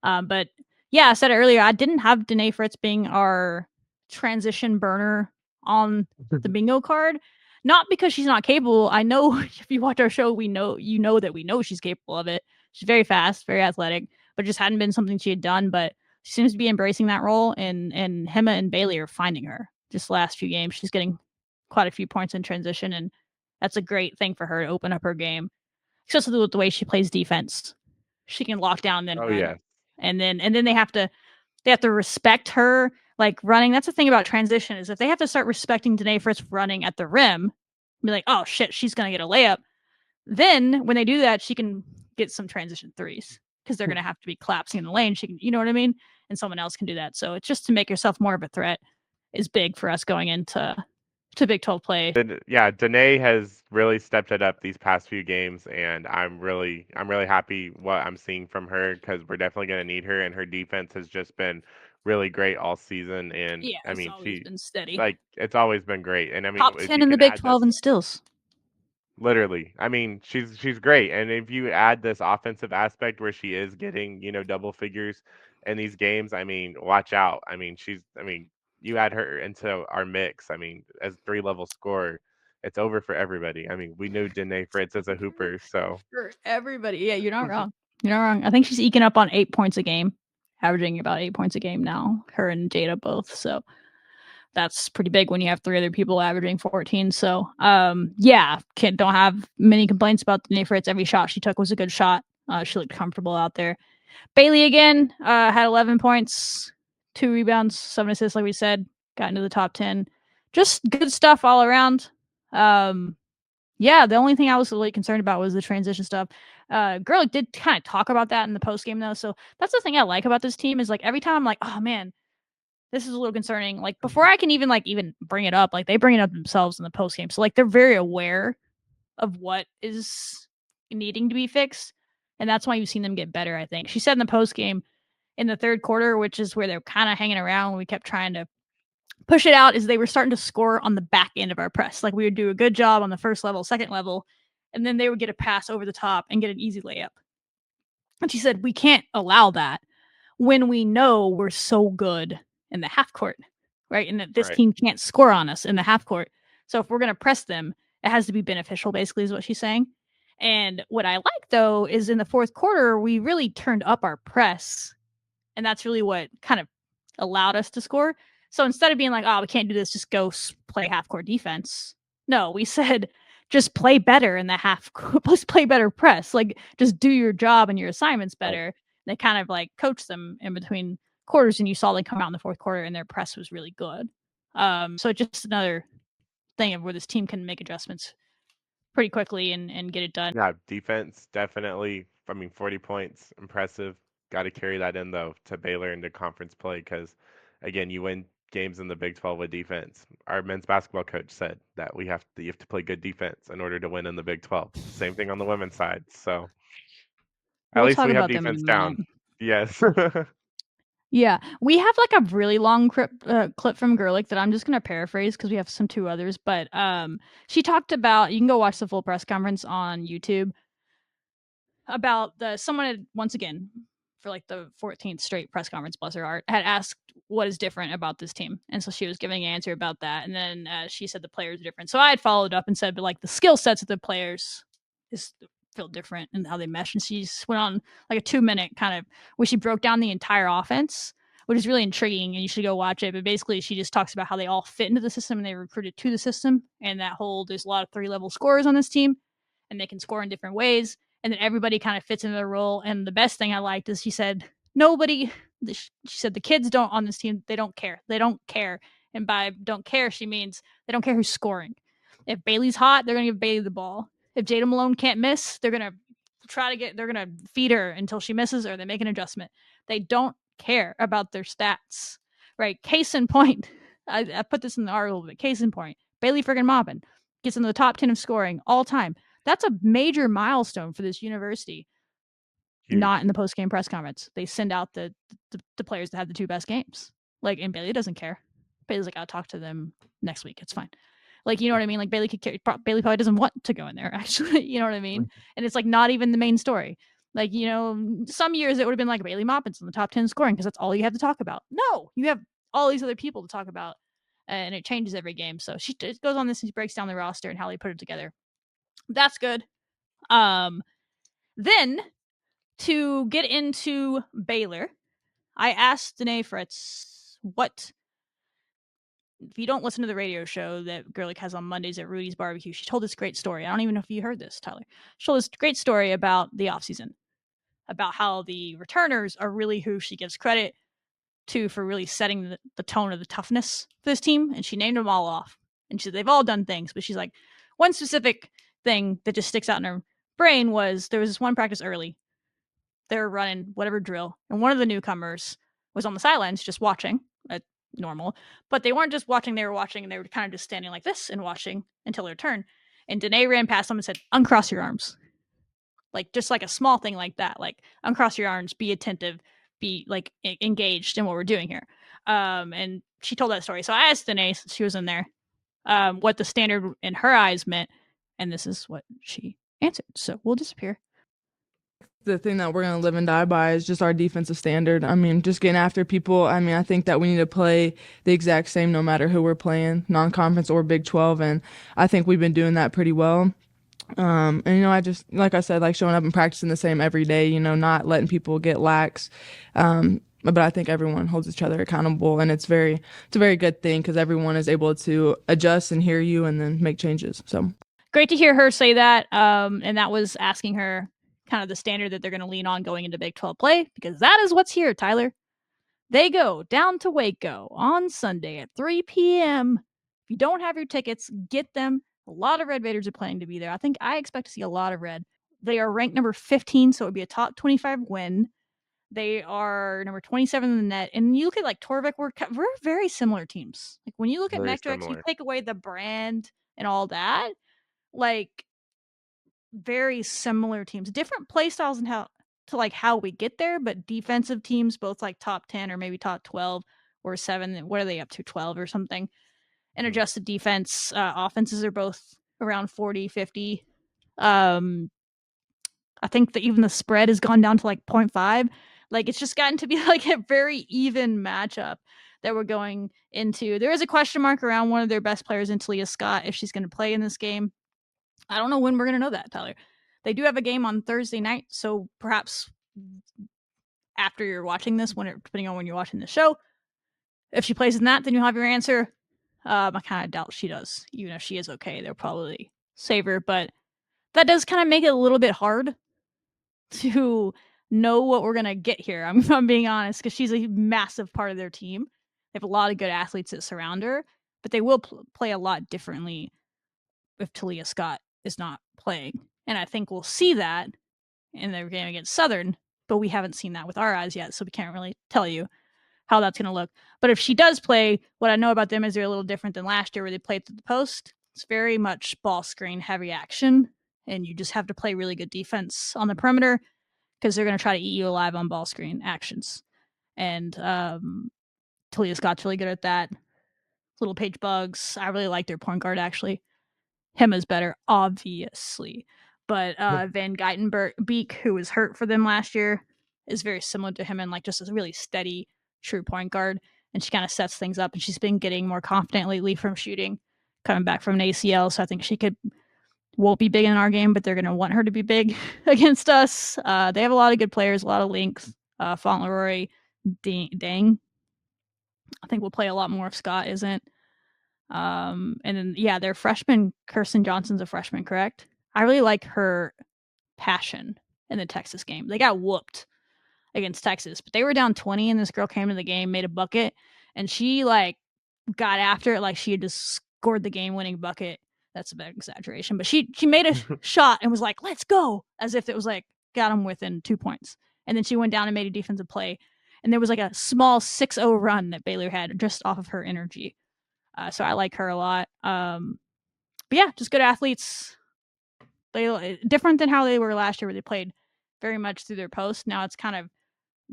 But yeah, I said it earlier, I didn't have Denae Fritz being our transition burner on the bingo card. Not because she's not capable. I know if you watch our show, we know she's capable of it. She's very fast, very athletic, but it just hadn't been something she had done. But she seems to be embracing that role, and Hema and Bailey are finding her. Just the last few games, she's getting quite a few points in transition, and that's a great thing for her to open up her game, especially with the way she plays defense. She can lock down, then run. Yeah. And then they have to respect her, like, running. That's the thing about transition, is if they have to start respecting Denae Fritz running at the rim, be like, oh shit, she's gonna get a layup. Then when they do that, she can get some transition threes, because they're gonna have to be collapsing in the lane. She can, you know what I mean? And someone else can do that. So it's just to make yourself more of a threat is big for us going into Big 12 play. Yeah, Denae has really stepped it up these past few games, and I'm really happy what I'm seeing from her, because we're definitely going to need her, and her defense has just been really great all season. And Yeah, I mean, she's been steady. Like, it's always been great. And I mean, top 10 in the Big 12 in steals. Literally. I mean, she's great. And if you add this offensive aspect where she is getting, double figures in these games, I mean, watch out. I mean, you add her into our mix. I mean, as 3-level scorer, it's over for everybody. I mean, we knew Denae Fritz as a hooper, so for everybody. Yeah, you're not wrong. You're not wrong. I think she's eking up on 8 points a game, averaging about 8 points a game now. Her and Jada both. So that's pretty big when you have 3 other people averaging 14. So, yeah, don't have many complaints about Denae Fritz. Every shot she took was a good shot. She looked comfortable out there. Bailey again had 11 points, 2 rebounds, 7 assists, like we said. Got into the top 10. Just good stuff all around. Yeah, the only thing I was really concerned about was the transition stuff. Gerlich did kind of talk about that in the post game though. So that's the thing I like about this team, is like every time I'm like, oh man, this is a little concerning. Like before I can even bring it up, like they bring it up themselves in the post game. So like they're very aware of what is needing to be fixed. And that's why you've seen them get better, I think. She said in the post game in the third quarter, which is where they're kind of hanging around when we kept trying to push it out, is they were starting to score on the back end of our press. Like we would do a good job on the first level, second level, and then they would get a pass over the top and get an easy layup. And she said, we can't allow that when we know we're so good in the half court, right? And that this Right. team can't score on us in the half court. So if we're going to press them, it has to be beneficial, basically, is what she's saying. And what I like, though, is in the fourth quarter, we really turned up our press. And that's really what kind of allowed us to score. So instead of being like, oh, we can't do this, just go play half court defense. No, we said, just play better in the half, just play better press. Like, just do your job and your assignments better. Right. They kind of like coached them in between quarters, and you saw them come out in the fourth quarter, and their press was really good. So just another thing of where this team can make adjustments pretty quickly and get it done. Yeah, defense definitely. 40 points, impressive. Got to carry that in though to Baylor into conference play because, again, you win games in the Big 12 with defense. Our men's basketball coach said that you have to play good defense in order to win in the Big 12. Same thing on the women's side. So at least we have defense down. Yes. Yeah, we have like a really long clip from Gerlich that I'm just going to paraphrase because we have some two others. But she talked about, you can go watch the full press conference on YouTube, about someone had, once again, for like the 14th straight press conference, bless her heart, had asked what is different about this team. And so she was giving an answer about that. And then she said the players are different. So I had followed up and said, but like the skill sets of the players feel different and how they mesh. And she went on like a 2-minute kind of where she broke down the entire offense, which is really intriguing, and you should go watch it. But basically she just talks about how they all fit into the system and they recruited to the system, and that there's a lot of 3-level scorers on this team and they can score in different ways. And then everybody kind of fits into their role. And the best thing I liked is she said, she said the kids don't on this team, they don't care. They don't care. And by don't care, she means they don't care who's scoring. If Bailey's hot, they're going to give Bailey the ball. If Jada Malone can't miss, they're going to feed her until she misses, or they make an adjustment. They don't care about their stats, right? Case in point, I put this in the article, but case in point, Bailey friggin' Maupin gets into the top 10 of scoring all time. That's a major milestone for this university. Huge. Not in the post-game press conference. They send out the players that had the 2 best games. Like, and Bailey doesn't care. Bailey's like, I'll talk to them next week. It's fine. Like, you know what I mean? Like, Bailey probably doesn't want to go in there, actually. You know what I mean? And it's like not even the main story. Like, you know, some years it would have been like Bailey Maupin's in the top 10 scoring because that's all you have to talk about. No, you have all these other people to talk about, and it changes every game. So she goes on this and she breaks down the roster and how they put it together. That's good. Then to get into Baylor, I asked Denae, Fritz, if you don't listen to the radio show that Gerlich has on Mondays at Rudy's Barbecue, she told this great story. I don't even know if you heard this, Tyler. She told this great story about the offseason, about how the returners are really who she gives credit to for really setting the tone of the toughness for this team. And she named them all off. And she said they've all done things, but she's like, one specific thing that just sticks out in her brain was there was this one practice early. They were running whatever drill, and one of the newcomers was on the sidelines just watching at normal. But they weren't just watching, they were watching, and they were kind of just standing like this and watching until their turn. And Denae ran past them and said, uncross your arms. Like, just like a small thing like that. Like, uncross your arms, be attentive, be like engaged in what we're doing here. And she told that story. So I asked Denae, since she was in there, what the standard in her eyes meant. And this is what she answered. So we'll disappear. The thing that we're going to live and die by is just our defensive standard. I mean, just getting after people. I mean, I think that we need to play the exact same no matter who we're playing, non-conference or Big 12, and I think we've been doing that pretty well. And, you know, I just, like I said, like showing up and practicing the same every day, you know, not letting people get lax. But I think everyone holds each other accountable, and it's a very good thing because everyone is able to adjust and hear you and then make changes. So great to hear her say that. And that was asking her kind of the standard that they're going to lean on going into Big 12 play, because that is what's here, Tyler. They go down to Waco on Sunday at 3 p.m. If you don't have your tickets, get them. A lot of Red Raiders are planning to be there. I expect to see a lot of Red. They are ranked number 15, so it would be a top 25 win. They are number 27 in the net. And you look at like Torvik, we're very similar teams. Like when you look at metrics, you take away the brand and all that, like very similar teams, different play styles and how we get there, but defensive teams, both like top 10 or maybe top 12 or 7. What are they up to? 12 or something. And adjusted offenses are both around 40, 50. I think that even the spread has gone down to like 0.5. Like it's just gotten to be like a very even matchup that we're going into. There is a question mark around one of their best players in Talia Scott if she's going to play in this game. I don't know when we're going to know that, Tyler. They do have a game on Thursday night, so perhaps after you're watching this, depending on when you're watching the show, if she plays in that, then you'll have your answer. I kind of doubt she does. Even if she is okay, they'll probably save her, but that does kind of make it a little bit hard to know what we're going to get here. I'm being honest, because she's a massive part of their team. They have a lot of good athletes that surround her, but they will play a lot differently if Talia Scott is not playing. And I think we'll see that in their game against Southern, but we haven't seen that with our eyes yet, so we can't really tell you how that's going to look. But if she does play, what I know about them is they're a little different than last year where they played through the post. It's very much ball screen heavy action, and you just have to play really good defense on the perimeter because they're going to try to eat you alive on ball screen actions. And Talia Scott's really good at that. Little Paige Bugs. I really like their point guard, actually. Him is better, obviously. But Van Geitenbeek, who was hurt for them last year, is very similar to him and like just a really steady, true point guard. And she kind of sets things up, and she's been getting more confident lately from shooting, coming back from an ACL. So I think she won't be big in our game, but they're going to want her to be big against us. They have a lot of good players, a lot of length. Fauntleroy, Dang. I think we'll play a lot more if Scott isn't. And then, their freshman, Kirsten Johnson's a freshman, correct? I really like her passion in the Texas game. They got whooped against Texas, but they were down 20, and this girl came to the game, made a bucket, and she like got after it like she had just scored the game-winning bucket. That's a bit exaggeration, but she made a shot and was like, "Let's go," as if it was like got them within 2 points. And then she went down and made a defensive play, and there was like a small 6-0 run that Baylor had just off of her energy. So I like her a lot. But yeah, just good athletes. They different than how they were last year, where they played very much through their post. Now it's kind of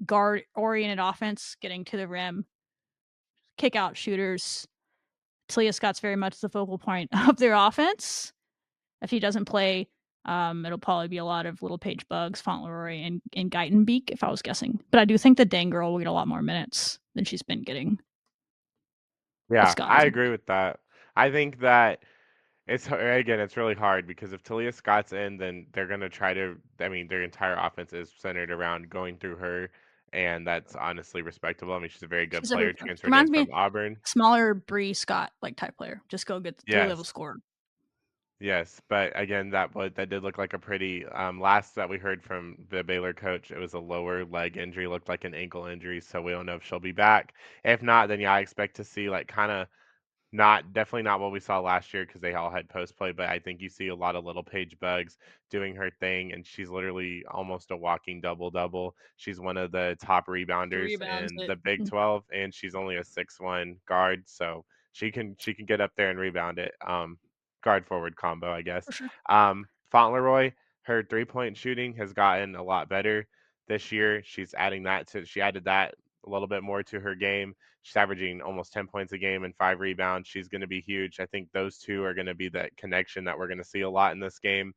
guard-oriented offense, getting to the rim, kick-out shooters. Talia Scott's very much the focal point of their offense. If he doesn't play, it'll probably be a lot of Little Paige Bugs, Fauntleroy, and Geitenbeek, if I was guessing. But I do think the Dang girl will get a lot more minutes than she's been getting. Yeah, I agree with that. I think that it's really hard because if Talia Scott's in, then they're going to try to, their entire offense is centered around going through her, and that's honestly respectable. I mean, she's a very good player, transferred in from Auburn. Smaller Bree Scott like type player. Just go get the 3-level score. Yes, but again, that did look like a pretty last that we heard from the Baylor coach, it was a lower leg injury, looked like an ankle injury, so we don't know if she'll be back. If not, then I expect to see like kind of definitely not what we saw last year because they all had post play, but I think you see a lot of Little Paige Bugs doing her thing, and she's literally almost a walking double-double. She's one of the top rebounders in the Big 12, and she's only a 6'1" guard, so she can get up there and rebound it. Guard forward combo, I guess. For sure. Fauntleroy, her 3-point shooting has gotten a lot better this year. She added that a little bit more to her game. She's averaging almost 10 points a game and 5 rebounds. She's going to be huge. I think those two are going to be that connection that we're going to see a lot in this game.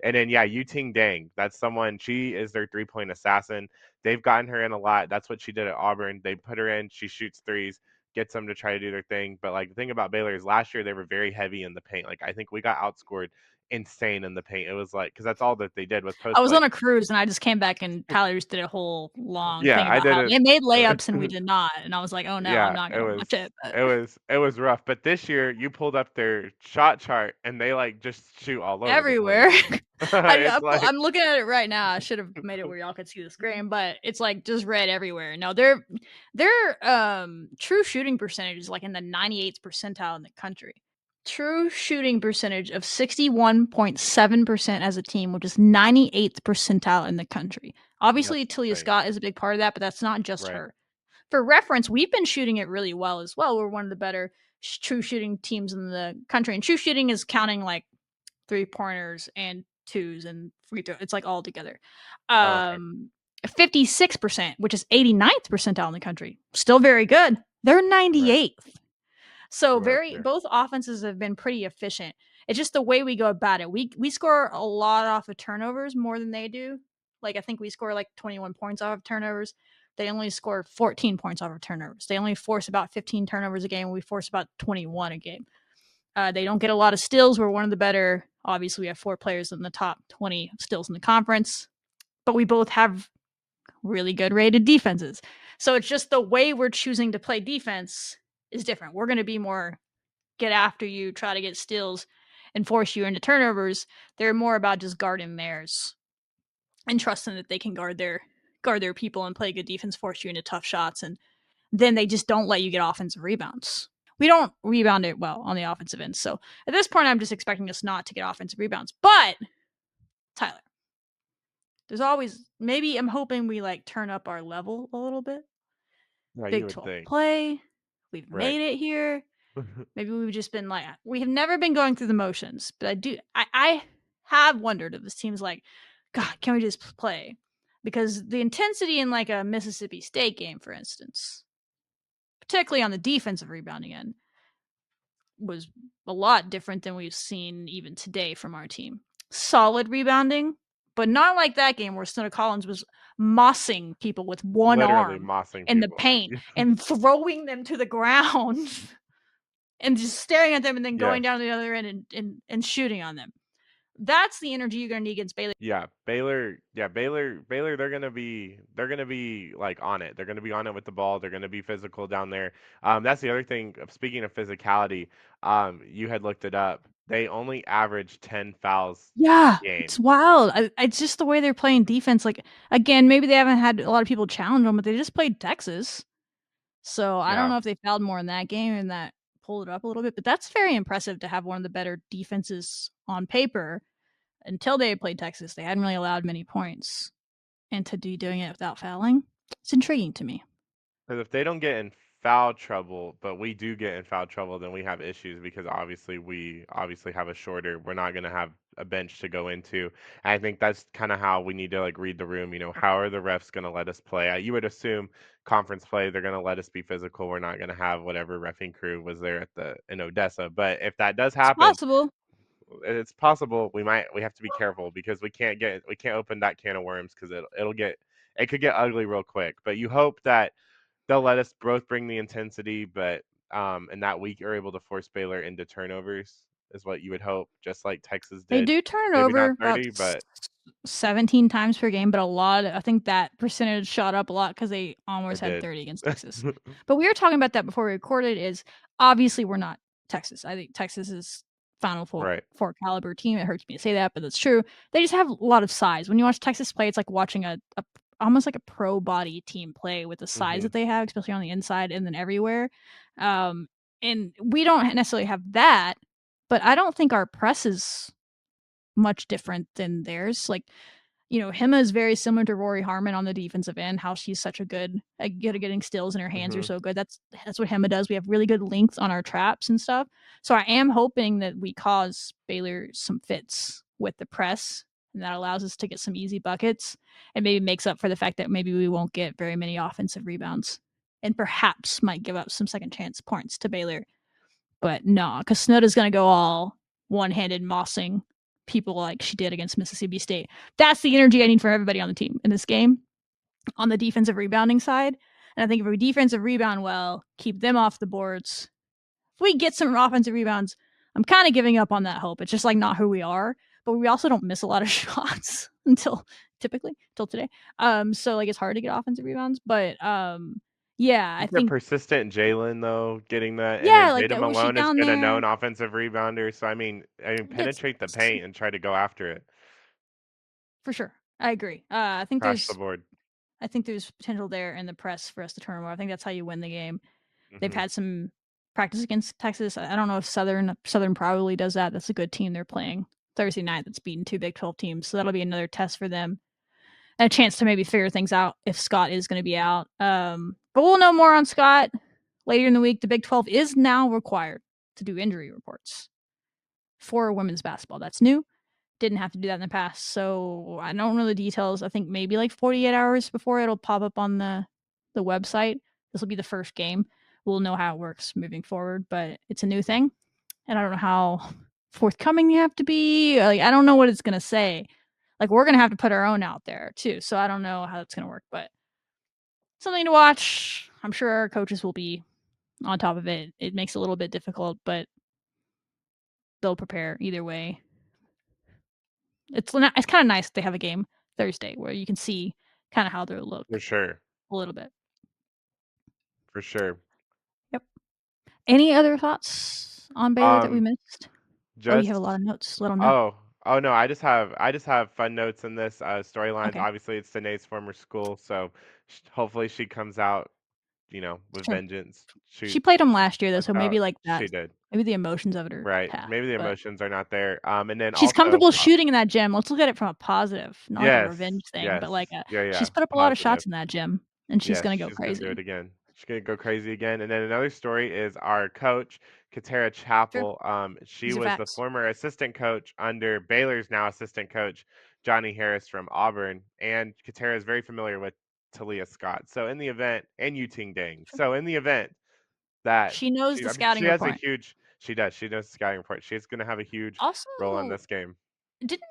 And then, Yuting Dang, that's someone, she is their 3-point assassin. They've gotten her in a lot. That's what she did at Auburn. They put her in. She shoots threes, gets them to try to do their thing. But, like, the thing about Baylor is last year they were very heavy in the paint. Like, I think we got outscored insane in the paint. It was like, because that's all that they did was post. I was on a cruise and I just came back and Tyler just did a whole long thing about I did how they made layups and we did not, and I was like, oh no, I'm not gonna watch it. But it was rough. But this year you pulled up their shot chart and they like just shoot all over everywhere. I'm looking at it right now. I should have made it where y'all could see the screen, but it's like just red everywhere. No, their true shooting percentage is like in the 98th percentile in the country. True shooting percentage of 61.7% as a team, which is 98th percentile in the country. Obviously, Talia Scott is a big part of that, but that's not just her. For reference, we've been shooting it really well as well. We're one of the better true shooting teams in the country. And true shooting is counting like 3-pointers and 2s and free throw. It's like all together. 56%, which is 89th percentile in the country. Still very good. They're 98th. So both offenses have been pretty efficient. It's just the way we go about it. We score a lot off of turnovers more than they do. Like, I think we score like 21 points off of turnovers. They only score 14 points off of turnovers. They only force about 15 turnovers a game. We force about 21 a game. They don't get a lot of steals. We're one of the better. Obviously, we have 4 players in the top 20 steals in the conference. But we both have really good rated defenses. So it's just the way we're choosing to play defense is different. We're going to be more get after you, try to get steals, and force you into turnovers. They're more about just guarding theirs and trusting that they can guard their people and play good defense, force you into tough shots, and then they just don't let you get offensive rebounds. We don't rebound it well on the offensive end. So at this point, I'm just expecting us not to get offensive rebounds. But Tyler, there's always, maybe I'm hoping we like turn up our level a little bit. Yeah, you Big would 12 think. play. We've Right. made it here. Maybe we've just been like, we have never been going through the motions, but I have wondered if this team's like, God, can we just play? Because the intensity in like a Mississippi State game, for instance, particularly on the defensive rebounding end, was a lot different than we've seen even today from our team. Solid rebounding, but not like that game where Snow Collins was mossing people with one Literally arm mossing in the people. paint and throwing them to the ground and just staring at them and then going down to the other end and shooting on them. That's the energy you're going to need against Baylor. Yeah, Baylor. They're gonna be like on it. They're gonna be on it with the ball. They're gonna be physical down there. That's the other thing. Speaking of physicality, you had looked it up. They only average 10 fouls Yeah, a game. it's wild. It's just the way they're playing defense. Like, again, maybe they haven't had a lot of people challenge them, but they just played Texas. So I don't Yeah. know if they fouled more in that game and that pulled it up a little bit, but that's very impressive to have one of the better defenses on paper. Until they played Texas, they hadn't really allowed many points. And to be doing it without fouling, it's intriguing to me. Because if they don't get in foul trouble, but we do get in foul trouble, then we have issues because we have a shorter. We're not going to have a bench to go into. And I think that's kind of how we need to like read the room. How are the refs going to let us play? You would assume conference play, they're going to let us be physical. We're not going to have whatever reffing crew was there in Odessa. But if that does It's happen, possible. it's possible we have to be careful because we can't open that can of worms because it could get ugly real quick. But you hope that they'll let us both bring the intensity, but in that week you're able to force Baylor into turnovers is what you would hope, just like Texas They did. do turn it Maybe over not 30, about but 17 times per game, but a lot. I think that percentage shot up a lot because they almost it had did. 30 against Texas. But we were talking about that before we recorded. Is obviously we're not Texas. I think Texas is Final Four, Right. four caliber team. It hurts me to say that, but that's true. They just have a lot of size. When you watch Texas play, it's like watching a almost like a pro body team play with the size that they have, especially on the inside and then everywhere. And we don't necessarily have that, but I don't think our press is much different than theirs. Like, Hema is very similar to Rory Harmon on the defensive end, how she's such a good at getting steals and her hands are so good. That's what Hema does. We have really good length on our traps and stuff. So I am hoping that we cause Baylor some fits with the press, and that allows us to get some easy buckets and maybe makes up for the fact that maybe we won't get very many offensive rebounds and perhaps might give up some second chance points to Baylor. But no, because Snowda's going to go all one-handed mossing people like she did against Mississippi State. That's the energy I need for everybody on the team in this game on the defensive rebounding side. And I think if we defensive rebound well, keep them off the boards, if we get some offensive rebounds, I'm kind of giving up on that hope. It's just like not who we are, but we also don't miss a lot of shots until today. So like it's hard to get offensive rebounds, but yeah, I think persistent Jalen though getting that, yeah, and then like Jada was she Malone has down been a there? known offensive rebounder. So I mean, penetrate the paint and try to go after it. For sure, I agree. I think Crash the board. I think there's potential there in the press for us to turn them over. I think that's how you win the game. They've had some practice against Texas. I don't know if Southern probably does that. That's a good team they're playing Thursday night that's beaten 2 Big 12 teams. So that'll be another test for them. And a chance to maybe figure things out if Scott is going to be out. But we'll know more on Scott later in the week. The Big 12 is now required to do injury reports for women's basketball. That's new. Didn't have to do that in the past. So I don't know the details. I think maybe like 48 hours before it'll pop up on the website. This will be the first game. We'll know how it works moving forward, but it's a new thing. And I don't know how forthcoming you have to be. Like, I don't know what it's going to say. Like, we're going to have to put our own out there too. So I don't know how it's going to work, but something to watch. I'm sure our coaches will be on top of it. It makes it a little bit difficult, but they'll prepare either way. It's kind of nice that they have a game Thursday where you can see kind of how they'll look For sure. a little bit. For sure. Yep. Any other thoughts on Baylor that we missed? Oh, you have a Just lot of notes. Let them know. oh no, I just have fun notes in this storylines. Okay. Obviously, it's Denae's former school, so hopefully she comes out, with Sure. vengeance. She played them last year though, so maybe like that. She did. Maybe the emotions of it are Right. past, Maybe the but emotions are not there. And then she's also comfortable shooting in that gym. Let's look at it from a positive, not like a yes, revenge thing, yes, but like yeah, she's put up a lot of positive. shots in that gym, and she's Yes, gonna go she's gonna do crazy. it again. She's gonna go crazy again. And then another story is our coach, Katera Chappell. She These are was the facts. former assistant coach under Baylor's now assistant coach, Johnny Harris from Auburn. And Katera is very familiar with Talia Scott. So in the event, and Yuting Dang. So in the event that She knows the scouting she has report. she knows the scouting report. She's gonna have a huge Also, role in this game. didn't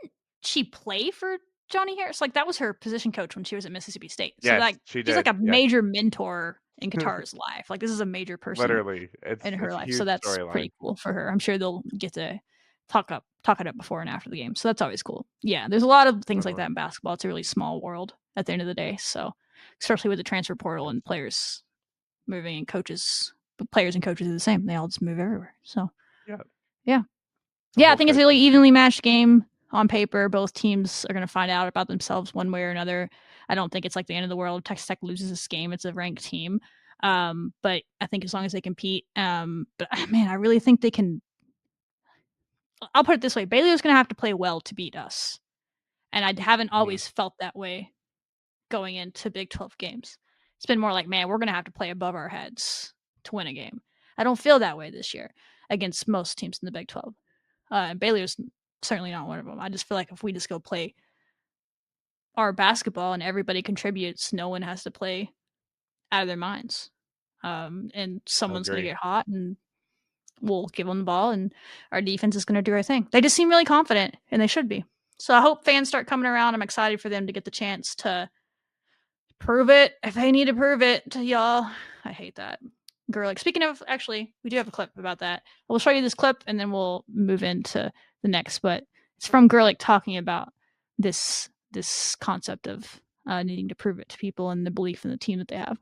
she play for Johnny Harris? Like that was her position coach when she was at Mississippi State. So Yes, like she she's like did. a Yes. major mentor in Qatar's life. Like this is a major person Literally, it's in her a life. huge So that's storyline. pretty cool for her. I'm sure they'll get to talk it up before and after the game. So that's always cool. Yeah, there's a lot of things like that in basketball. It's a really small world at the end of the day. So especially with the transfer portal and players moving and coaches, but players and coaches are the same. They all just move everywhere. So yeah. I think it's a really evenly matched game on paper. Both teams are going to find out about themselves one way or another. I don't think it's like the end of the world if Texas Tech loses this game. It's a ranked team. But I think as long as they compete, but man, I really think they can. I'll put it this way: Baylor's going to have to play well to beat us, and I haven't always felt that way going into Big 12 games. It's been more like, man, we're going to have to play above our heads to win a game. I don't feel that way this year against most teams in the Big 12. And Baylor's certainly not one of them. I just feel like if we just go play our basketball and everybody contributes, no one has to play out of their minds. And someone's going to get hot and we'll give them the ball and our defense is going to do our thing. They just seem really confident and they should be. So I hope fans start coming around. I'm excited for them to get the chance to prove it if they need to prove it to y'all. I hate that. Gerlich. Speaking of, actually, we do have a clip about that. We'll show you this clip and then we'll move into the next. But it's from Gerlich talking about this concept of needing to prove it to people and the belief in the team that they have.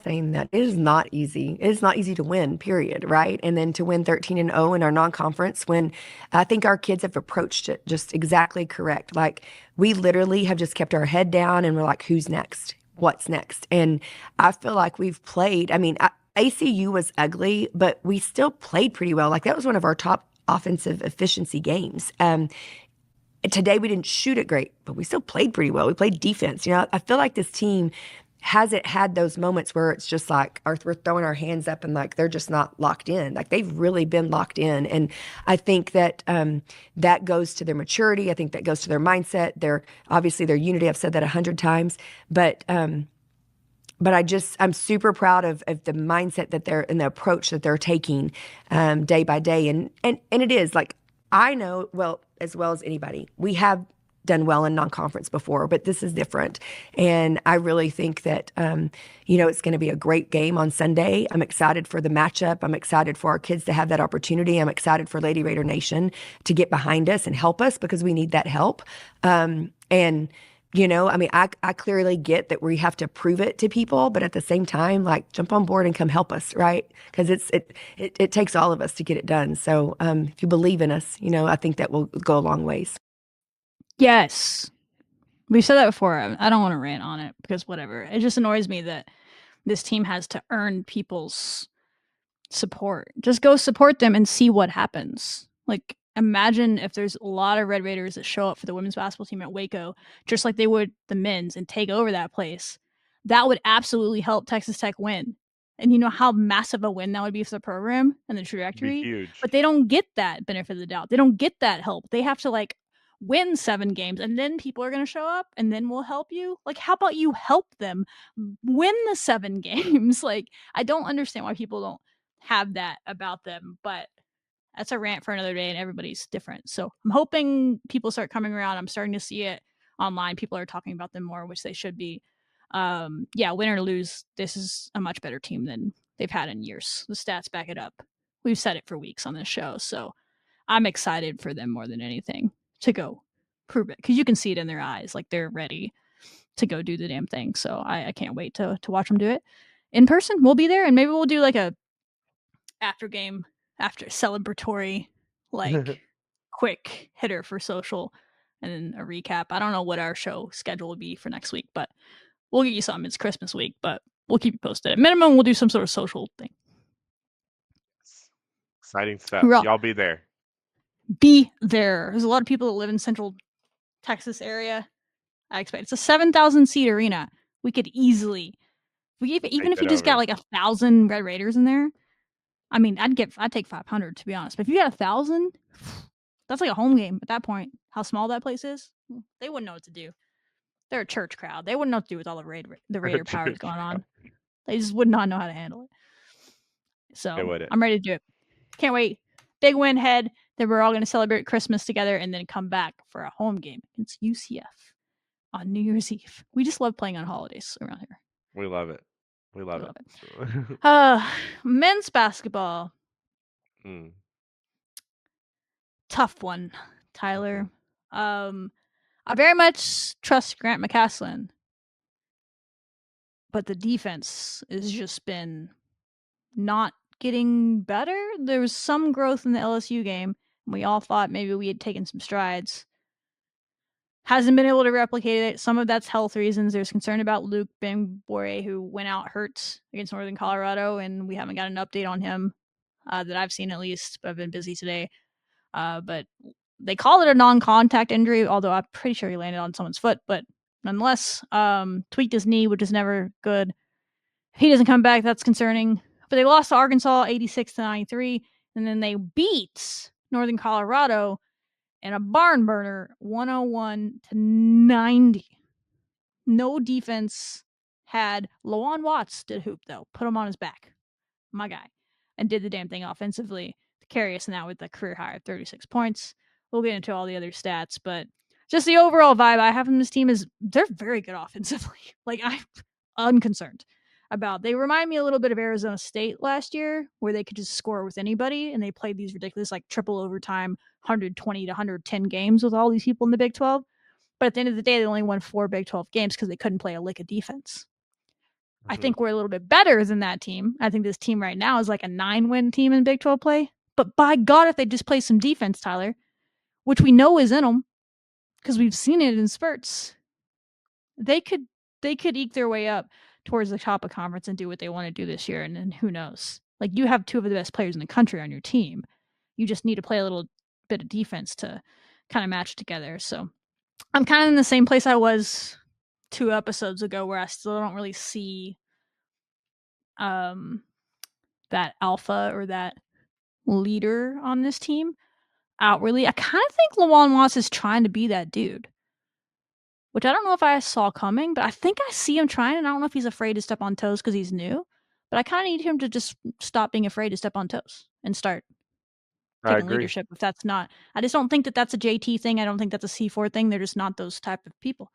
Saying that it is not easy. It is not easy to win, period, right? And then to win 13-0 in our non-conference when I think our kids have approached it just exactly correct. Like we literally have just kept our head down and we're like, who's next? What's next? And I feel like we've played. I mean, ACU was ugly, but we still played pretty well. Like that was one of our top offensive efficiency games. Today we didn't shoot it great, but we still played pretty well. We played defense. You know, I feel like this team hasn't had those moments where it's just like we're throwing our hands up and like they're just not locked in. Like they've really been locked in. And I think that that goes to their maturity. I think that goes to their mindset. Obviously their unity. I've said that 100 times. But I'm super proud of the mindset that they're and the approach that they're taking day by day. And it is like I know as well as anybody. We have done well in non-conference before, but this is different. And I really think that, it's going to be a great game on Sunday. I'm excited for the matchup. I'm excited for our kids to have that opportunity. I'm excited for Lady Raider Nation to get behind us and help us because we need that help. I clearly get that we have to prove it to people, but at the same time, like jump on board and come help us, right? Because it takes all of us to get it done. So if you believe in us, I think that will go a long ways. Yes. We've said that before. I don't want to rant on it because whatever. It just annoys me that this team has to earn people's support. Just go support them and see what happens. Like, imagine if there's a lot of Red Raiders that show up for the women's basketball team at Waco, just like they would the men's, and take over that place. That would absolutely help Texas Tech win. And you know how massive a win that would be for the program and the trajectory? Huge. But they don't get that benefit of the doubt. They don't get that help. They have to win 7 games and then people are going to show up and then we'll help you. Like, how about you help them win the 7 games? Like, I don't understand why people don't have that about them, but that's a rant for another day, and everybody's different. So I'm hoping people start coming around. I'm starting to see it online. People are talking about them more, which they should be. Yeah, win or lose, this is a much better team than they've had in years. The stats back it up. We've said it for weeks on this show, so I'm excited for them more than anything to go prove it, because you can see it in their eyes, like they're ready to go do the damn thing. So I can't wait to watch them do it in person. We'll be there, and maybe we'll do like a after celebratory, like quick hitter for social, and then a recap. I don't know what our show schedule will be for next week, but we'll get you something. It's Christmas week, but we'll keep you posted. At minimum, we'll do some sort of social thing. Exciting stuff. Hoorah. Y'all be there. Be there. There's a lot of people that live in Central Texas area. I expect it's a 7,000 seat arena. We could easily, even if you just got like 1,000 Red Raiders in there. I mean, I'd take 500 to be honest. But if you got 1,000, that's like a home game at that point. How small that place is, they wouldn't know what to do. They're a church crowd. They wouldn't know what to do with all the Raider powers going on. They just would not know how to handle it. So I'm ready to do it. Can't wait. Big win ahead. Then we're all going to celebrate Christmas together and then come back for a home game against UCF on New Year's Eve. We just love playing on holidays around here. We love it. We love it. Men's basketball. Tough one, Tyler. I very much trust Grant McCaslin, but the defense has just been not getting better. There was some growth in the LSU game, and we all thought maybe we had taken some strides. Hasn't been able to replicate it. Some of that's health reasons. There's concern about Luke Benbore, who went out hurt against Northern Colorado, and we haven't got an update on him that I've seen at least, but I've been busy today. But they call it a non-contact injury, although I'm pretty sure he landed on someone's foot. But nonetheless, tweaked his knee, which is never good. If he doesn't come back, that's concerning. But they lost to Arkansas 86-93, and then they beat Northern Colorado in a barn burner 101-90. No defense had. Lawan Watts did hoop, though. Put him on his back. My guy. And did the damn thing offensively to carry us now with a career high of 36 points. We'll get into all the other stats, but just the overall vibe I have from this team is they're very good offensively. Like, I'm unconcerned about. They remind me a little bit of Arizona State last year, where they could just score with anybody, and they played these ridiculous, like, triple overtime, 120 to 110 games with all these people in the Big 12. But at the end of the day, they only won 4 Big 12 games because they couldn't play a lick of defense. I think we're a little bit better than that team. I think this team right now is like a 9-win team in Big 12 play. But by God, if they just play some defense, Tyler, which we know is in them because we've seen it in spurts, they could eke their way up towards the top of conference and do what they want to do this year. And then who knows? Like, you have 2 of the best players in the country on your team. You just need to play a little bit of defense to kind of match together. So I'm kind of in the same place I was 2 episodes ago, where I still don't really see that alpha or that leader on this team outwardly. I kind of think Lawan Watts is trying to be that dude, which I don't know if I saw coming, but I think I see him trying, and I don't know if he's afraid to step on toes because he's new, but I kind of need him to just stop being afraid to step on toes and start taking leadership. If that's not, I just don't think that that's a JT thing. I don't think that's a C4 thing. They're just not those type of people.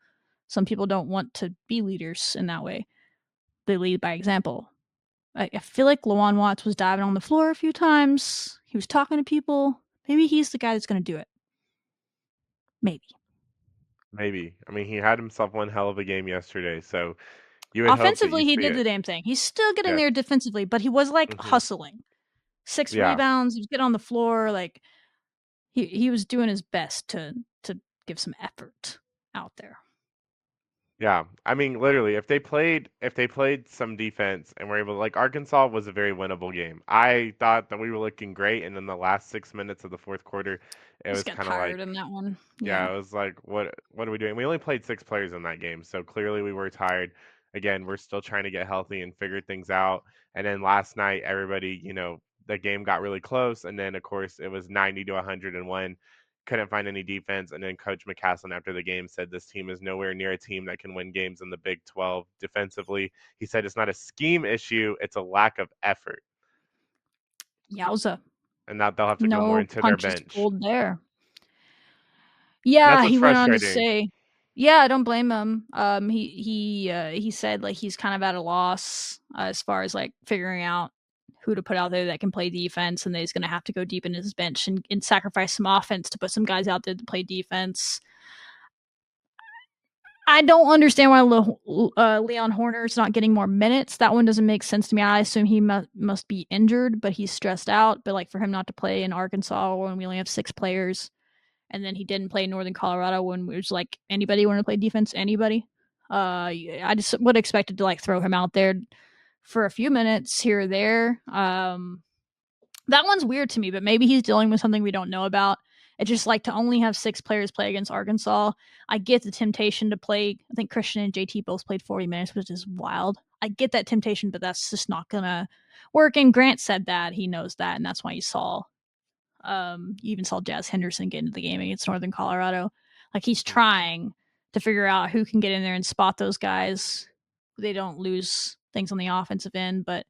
Some people don't want to be leaders in that way. They lead by example. I feel like Lawan Watts was diving on the floor a few times. He was talking to people. Maybe he's the guy that's going to do it. Maybe. I mean, he had himself one hell of a game yesterday, so you would offensively, hope that he did the damn thing. He's still getting there defensively, but he was like hustling. 6 rebounds. He was getting on the floor. Like, he was doing his best to give some effort out there. Yeah, I mean, literally, if they played some defense and were able to, like, Arkansas was a very winnable game. I thought that we were looking great, and in the last 6 minutes of the fourth quarter, it was kind of like, in that one. Yeah, it was like, what are we doing? We only played 6 players in that game, so clearly we were tired. Again, we're still trying to get healthy and figure things out. And then last night, everybody, the game got really close, and then of course it was 90-101. Couldn't find any defense, and then Coach McCaslin after the game said this team is nowhere near a team that can win games in the Big 12 defensively. He said it's not a scheme issue, it's a lack of effort. Yowza. and now they'll have to go more No into their punches bench. pulled there. And Yeah, that's he what's went on to frustrating. say, yeah, I don't blame him. He said like he's kind of at a loss as far as like figuring out who to put out there that can play defense, and that he's going to have to go deep into his bench and sacrifice some offense to put some guys out there to play defense. I don't understand why Leon Horner's not getting more minutes. That one doesn't make sense to me. I assume he must be injured, but he's stressed out. But like for him not to play in Arkansas when we only have 6 players, and then he didn't play in Northern Colorado when it was like anybody want to play defense, anybody. I just would expect it to like throw him out there for a few minutes here or there. That one's weird to me, but maybe he's dealing with something we don't know about. It's just like to only have 6 players play against Arkansas. I get the temptation to play. I think Christian and JT both played 40 minutes, which is wild. I get that temptation, but that's just not gonna work. And Grant said that he knows that, and that's why you saw. You even saw Jazz Henderson get into the game against Northern Colorado. Like he's trying to figure out who can get in there and spot those guys. They don't lose things on the offensive end, but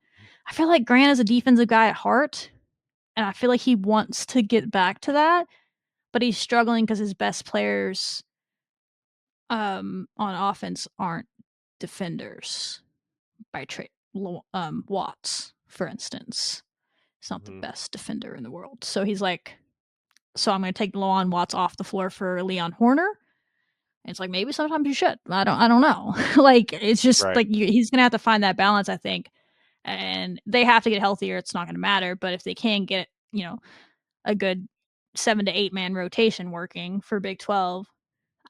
I feel like Grant is a defensive guy at heart, and I feel like he wants to get back to that, but he's struggling because his best players on offense aren't defenders by trade. Watts, for instance, is not the best defender in the world. So he's like, so I'm going to take Lawan Watts off the floor for Leon Horner. And it's like, maybe sometimes you should. I don't know. Like, it's just like he's going to have to find that balance, I think. And they have to get healthier. It's not going to matter. But if they can get, a good 7 to 8 man rotation working for Big 12,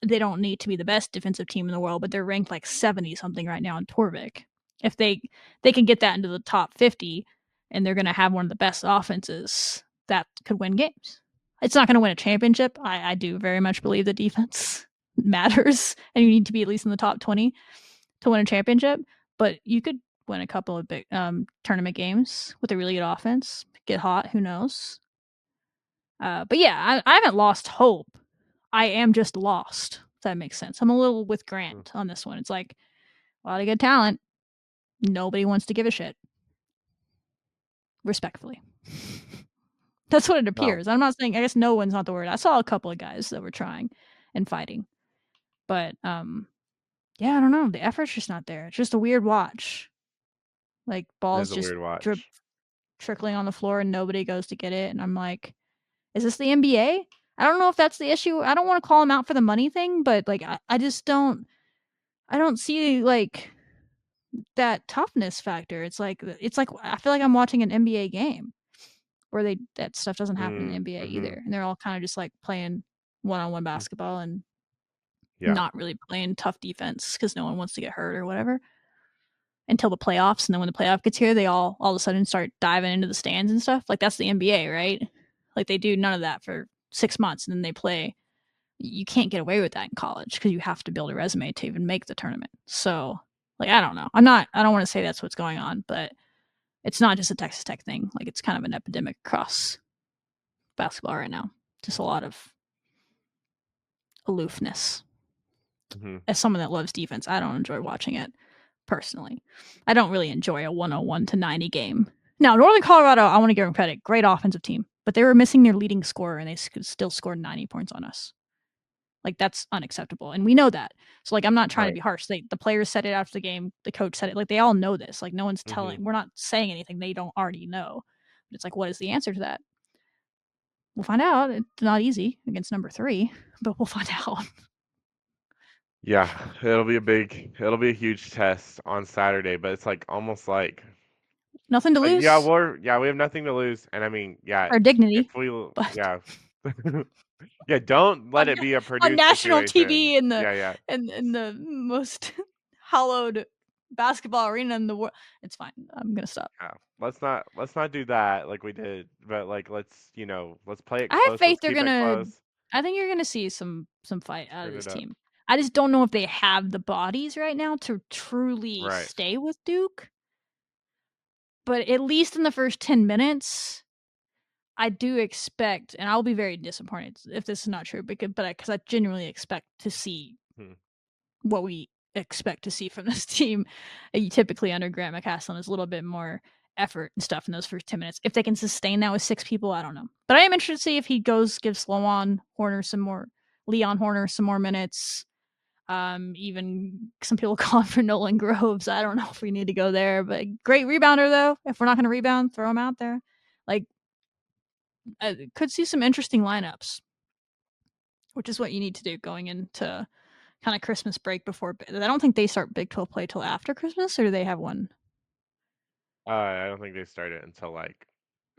they don't need to be the best defensive team in the world, but they're ranked like 70 something right now in Torvik. If they can get that into the top 50, and they're going to have one of the best offenses, that could win games. It's not going to win a championship. I do very much believe that defense matters, and you need to be at least in the top 20 to win a championship. But you could win a couple of big tournament games with a really good offense. Get hot, who knows? But yeah, I haven't lost hope. I am just lost, if that makes sense. I'm a little with Grant on this one. It's like a lot of good talent. Nobody wants to give a shit. Respectfully. That's what it appears. I'm not saying, I guess no one's not the word. I saw a couple of guys that were trying and fighting. But yeah, I don't know. The effort's just not there. It's just a weird watch. Like balls just trickling on the floor and nobody goes to get it. And I'm like, is this the NBA? I don't know if that's the issue. I don't want to call him out for the money thing, but like I just don't see like that toughness factor. It's like I feel like I'm watching an NBA game where that stuff doesn't happen in the NBA either. And they're all kind of just like playing one-on-one basketball and not really playing tough defense because no one wants to get hurt or whatever until the playoffs. And then when the playoff gets here, they all of a sudden start diving into the stands and stuff. Like that's the NBA, right? Like they do none of that for 6 months and then they play. You can't get away with that in college because you have to build a resume to even make the tournament. So like, I don't know. I don't want to say that's what's going on, but it's not just a Texas Tech thing. Like it's kind of an epidemic across basketball right now. Just a lot of aloofness. As someone that loves defense, I don't enjoy watching it personally. I don't really enjoy a 101-90 game. Now, Northern Colorado, I want to give them credit. Great offensive team. But they were missing their leading scorer and they still scored 90 points on us. Like that's unacceptable. And we know that. So like, I'm not trying to be harsh. The players said it after the game. The coach said it. Like they all know this. Like no one's telling, we're not saying anything they don't already know. But it's like, what is the answer to that? We'll find out. It's not easy against number 3, but we'll find out. Yeah, it'll be a huge test on Saturday, but it's like almost like nothing to lose. Yeah, we have nothing to lose. And I mean, our dignity. Yeah, don't let it be a Purdue on national situation. TV in the most hallowed basketball arena in the world. It's fine. I'm gonna stop. Yeah, let's not do that like we did. But like let's play it close. I have faith they're gonna. I think you're gonna see some fight out of this team. I just don't know if they have the bodies right now to truly stay with Duke. But at least in the first 10 minutes, I do expect, and I'll be very disappointed if this is not true, because I genuinely expect to see what we expect to see from this team. Typically under Grant McCasland is a little bit more effort and stuff in those first 10 minutes. If they can sustain that with 6 people, I don't know. But I am interested to see if he gives Leon Horner some more minutes. Even some people call for Nolan Groves. I don't know if we need to go there, but great rebounder though. If we're not going to rebound, throw him out there. Like, could see some interesting lineups, which is what you need to do going into kind of Christmas break before. I don't think they start Big 12 play till after Christmas, or do they have one? I don't think they start it until like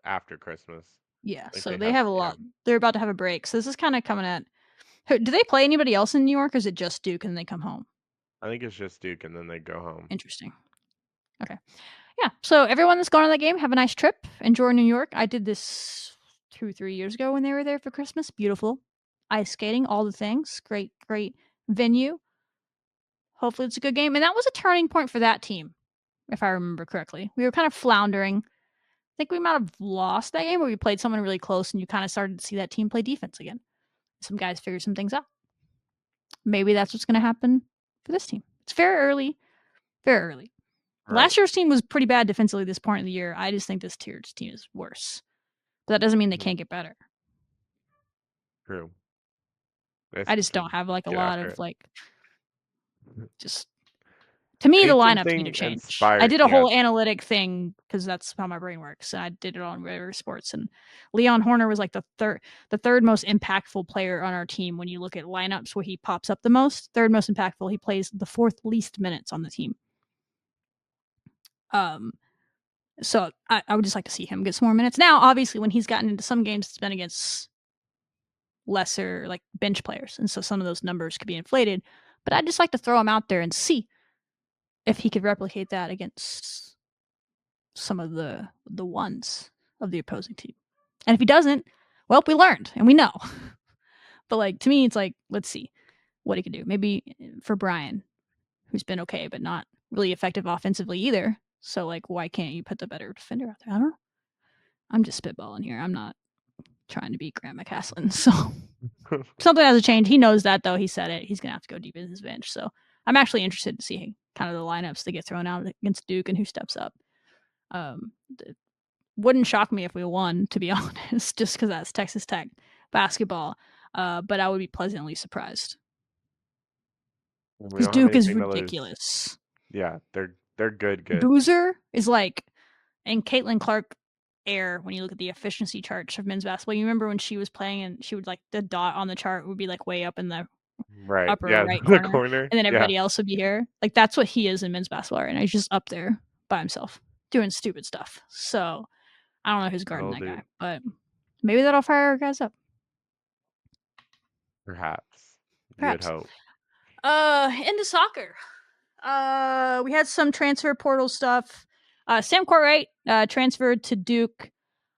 after Christmas. Yeah, Like so they they have a lot. They're about to have a break, so this is kind of coming at. Do they play anybody else in New York, or is it just Duke and they come home? I think it's just Duke and then they go home. Interesting. Okay. Yeah. So everyone that's going to that game, have a nice trip. Enjoy New York. I did this 2-3 years ago when they were there for Christmas. Beautiful. Ice skating, all the things. Great venue. Hopefully it's a good game. And that was a turning point for that team, if I remember correctly. We were kind of floundering. I think we might have lost that game, but we played someone really close and you kind of started to see that team play defense again. Some guys figured some things out. Maybe that's what's going to happen for this team. It's very early. Very early. Right. Last year's team was pretty bad defensively this point of the year. I just think this year's team is worse. But that doesn't mean they can't get better. True. I just don't have like a lot of like just to me the lineups need to change. I did a whole analytic thing because that's how my brain works, and I did it on River Sports. And Leon Horner was like the third most impactful player on our team when you look at lineups where he pops up the most. Third most impactful. He plays the 4th least minutes on the team. So I would just like to see him get some more minutes. Now, obviously, when he's gotten into some games, it's been against lesser like bench players, and so some of those numbers could be inflated. But I'd just like to throw him out there and see if he could replicate that against some of the ones of the opposing team. And if he doesn't, well, we learned and we know. But like to me, it's like, let's see what he can do. Maybe for Brian, who's been okay, but not really effective offensively either. So like, why can't you put the better defender out there? I don't know. I'm just spitballing here. I'm not trying to be Grant McCaslin. So something has to change. He knows that though. He said it. He's gonna have to go deep in his bench. So I'm actually interested to see kind of the lineups that get thrown out against Duke and who steps up. It wouldn't shock me if we won, to be honest, just because that's Texas Tech basketball. But I would be pleasantly surprised because Duke is ridiculous. Yeah, they're good. Boozer is like, and Caitlin Clark air when you look at the efficiency charts of men's basketball. You remember when she was playing and she would like the dot on the chart would be like way up in the upper right corner, and then everybody else would be here. Like that's what he is in men's basketball right now. He's just up there by himself doing stupid stuff. So I don't know who's guarding that guy, but maybe that'll fire our guys up. Perhaps. You would hope. Into soccer. We had some transfer portal stuff. Sam Courtwright transferred to Duke.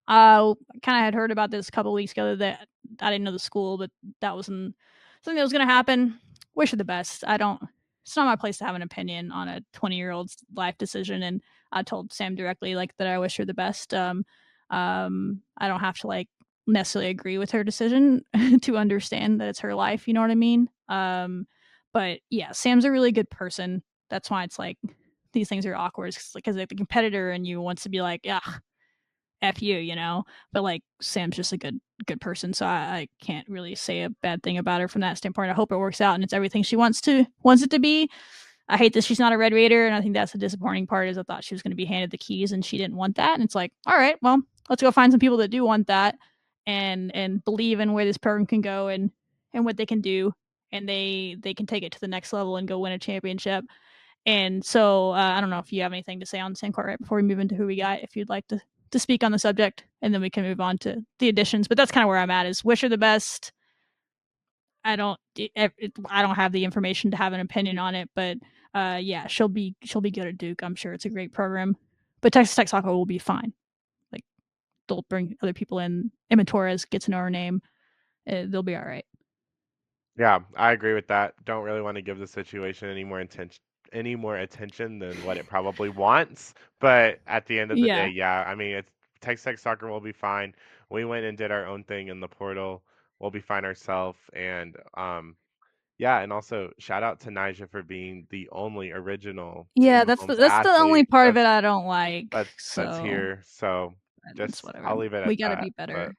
Kind of had heard about this a couple weeks ago that I didn't know the school, but that wasn't something that was going to happen. Wish her the best. It's not my place to have an opinion on a 20-year-old's life decision. And I told Sam directly like that I wish her the best. I don't have to like necessarily agree with her decision to understand that it's her life. You know what I mean? But yeah, Sam's a really good person. That's why it's like these things are awkward because like the competitor in you wants to be like, yeah, F you, you know, but like Sam's just a good person. So I can't really say a bad thing about her from that standpoint. I hope it works out and it's everything she wants it to be. I hate that she's not a Red Raider. And I think that's the disappointing part is I thought she was going to be handed the keys and she didn't want that. And it's like, all right, well, let's go find some people that do want that and believe in where this program can go and what they can do. And they can take it to the next level and go win a championship. And so I don't know if you have anything to say on Sam Courtwright before we move into who we got, if you'd like to speak on the subject, and then we can move on to the additions. But that's kind of where I'm at is wish her the best. I don't have the information to have an opinion on it, but yeah, she'll be good at Duke. I'm sure it's a great program, but Texas Tech soccer will be fine. Like they'll bring other people in. Emma Torres gets to know her name. They'll be all right. Yeah, I agree with that. Don't really want to give the situation any more attention than what it probably wants. But at the end of the day, yeah, I mean, it's Texas Tech soccer will be fine. We went and did our own thing in the portal. We'll be fine ourselves. And Yeah, and also shout out to Nyjah for being the only original Yeah, Tim that's the Mahomes only athlete part of it I don't like. that's So here. So it's just whatever. I'll leave it We at gotta that. be better. But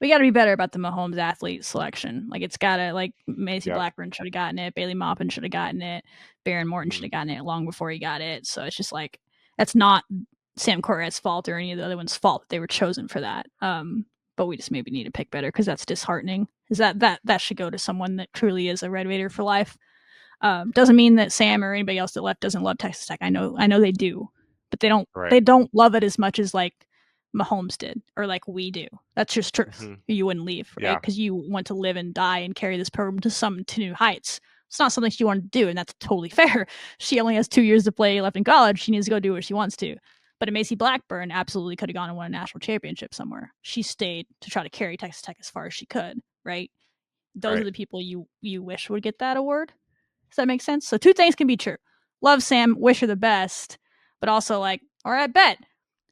We got to be better about the Mahomes athlete selection. Like it's gotta like Macy Yep. Blackburn should have gotten it, Bailey Maupin should have gotten it, Baron Morton should Mhm. have gotten it long before he got it. So it's just like that's not Sam Courtwright's fault or any of the other ones' fault that they were chosen for that. But we just maybe need to pick better because that's disheartening. Is that should go to someone that truly is a Red Raider for life. Doesn't mean that Sam or anybody else that left doesn't love Texas Tech. I know they do, but they don't Right. they don't love it as much as like Mahomes did or like we do. That's just truth. Mhm. You wouldn't leave, right? Yeah. Because you want to live and die and carry this program to new heights. It's not something she wanted to do, and that's totally fair. She only has 2 years to play left in college. She needs to go do what she wants to. But a Macy Blackburn absolutely could have gone and won a national championship somewhere. She stayed to try to carry Texas Tech as far as she could, right? Those are the people you wish would get that award. Does that make sense? So 2 things can be true. Love Sam, wish her the best, but also like, all right, bet.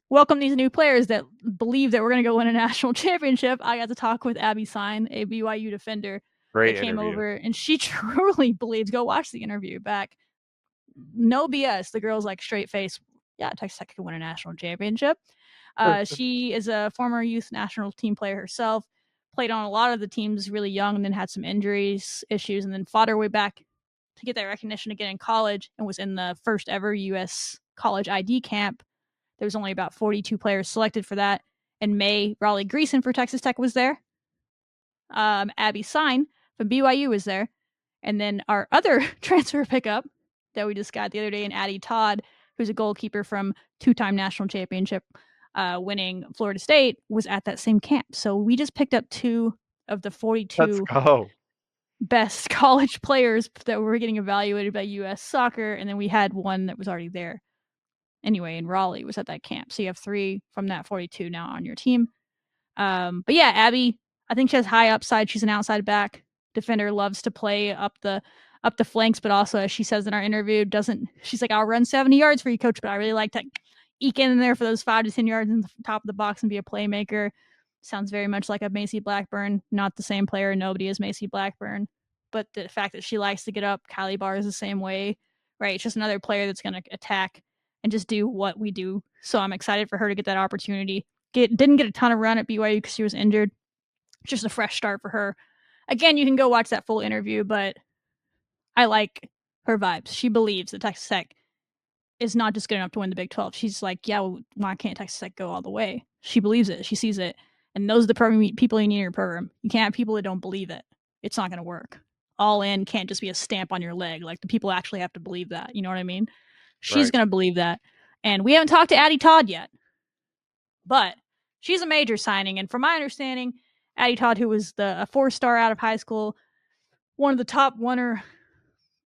Welcome these new players that believe that we're going to go win a national championship. I got to talk with Abby Sign, a BYU defender Great that came interview. over, and she truly believes. Go watch the interview back. No BS. The girl's like straight face. Yeah, Texas Tech could win a national championship. She is a former youth national team player herself. Played on a lot of the teams really young, and then had some injuries issues, and then fought her way back to get that recognition again in college, and was in the first ever U.S. college ID camp. There was only about 42 players selected for that. And May Raleigh Greason for Texas Tech was there. Abby Sign from BYU was there. And then our other transfer pickup that we just got the other day, and Addie Todd, who's a goalkeeper from 2-time national championship winning Florida State, was at that same camp. So we just picked up 2 of the 42 Let's go. best college players that were getting evaluated by U.S. Soccer. And then we had one that was already there. Anyway, and Raleigh was at that camp. So you have 3 from that 42 now on your team. But yeah, Abby, I think she has high upside. She's an outside back defender, loves to play up the flanks, but also, as she says in our interview, she's like, I'll run 70 yards for you, coach, but I really like to eke in there for those 5 to 10 yards in the top of the box and be a playmaker. Sounds very much like a Macy Blackburn, not the same player. Nobody is Macy Blackburn. But the fact that she likes to get up, Kylie Barr is the same way, right? It's just another player that's going to attack and just do what we do. So I'm excited for her to get that opportunity. Didn't get a ton of run at BYU because she was injured. Just a fresh start for her. Again, you can go watch that full interview, but I like her vibes. She believes that Texas Tech is not just good enough to win the Big 12. She's like, yeah, well, why can't Texas Tech go all the way? She believes it. She sees it. And those are the people you need in your program. You can't have people that don't believe it. It's not going to work. All in can't just be a stamp on your leg. Like, the people actually have to believe that. You know what I mean? She's going to believe that. And we haven't talked to Addie Todd yet. But she's a major signing. And from my understanding, Addie Todd, who was a 4-star out of high school, one of the top 1 or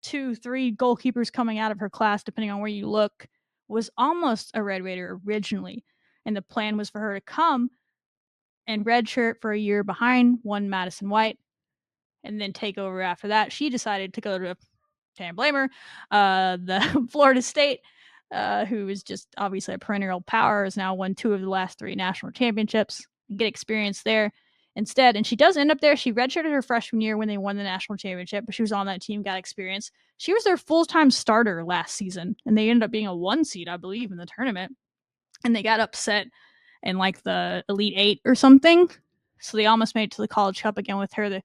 2, 3 goalkeepers coming out of her class, depending on where you look, was almost a Red Raider originally. And the plan was for her to come and redshirt for a year behind one Madison White and then take over after that. She decided to go to, can't blame her, the Florida State, who is just obviously a perennial power, has now won 2 of the last 3 national championships, get experience there instead. And she does end up there. She redshirted her freshman year when they won the national championship, but she was on that team, got experience. She was their full-time starter last season, and they ended up being a 1 seed, I believe, in the tournament. And they got upset in like the Elite 8 or something. So they almost made it to the College Cup again with her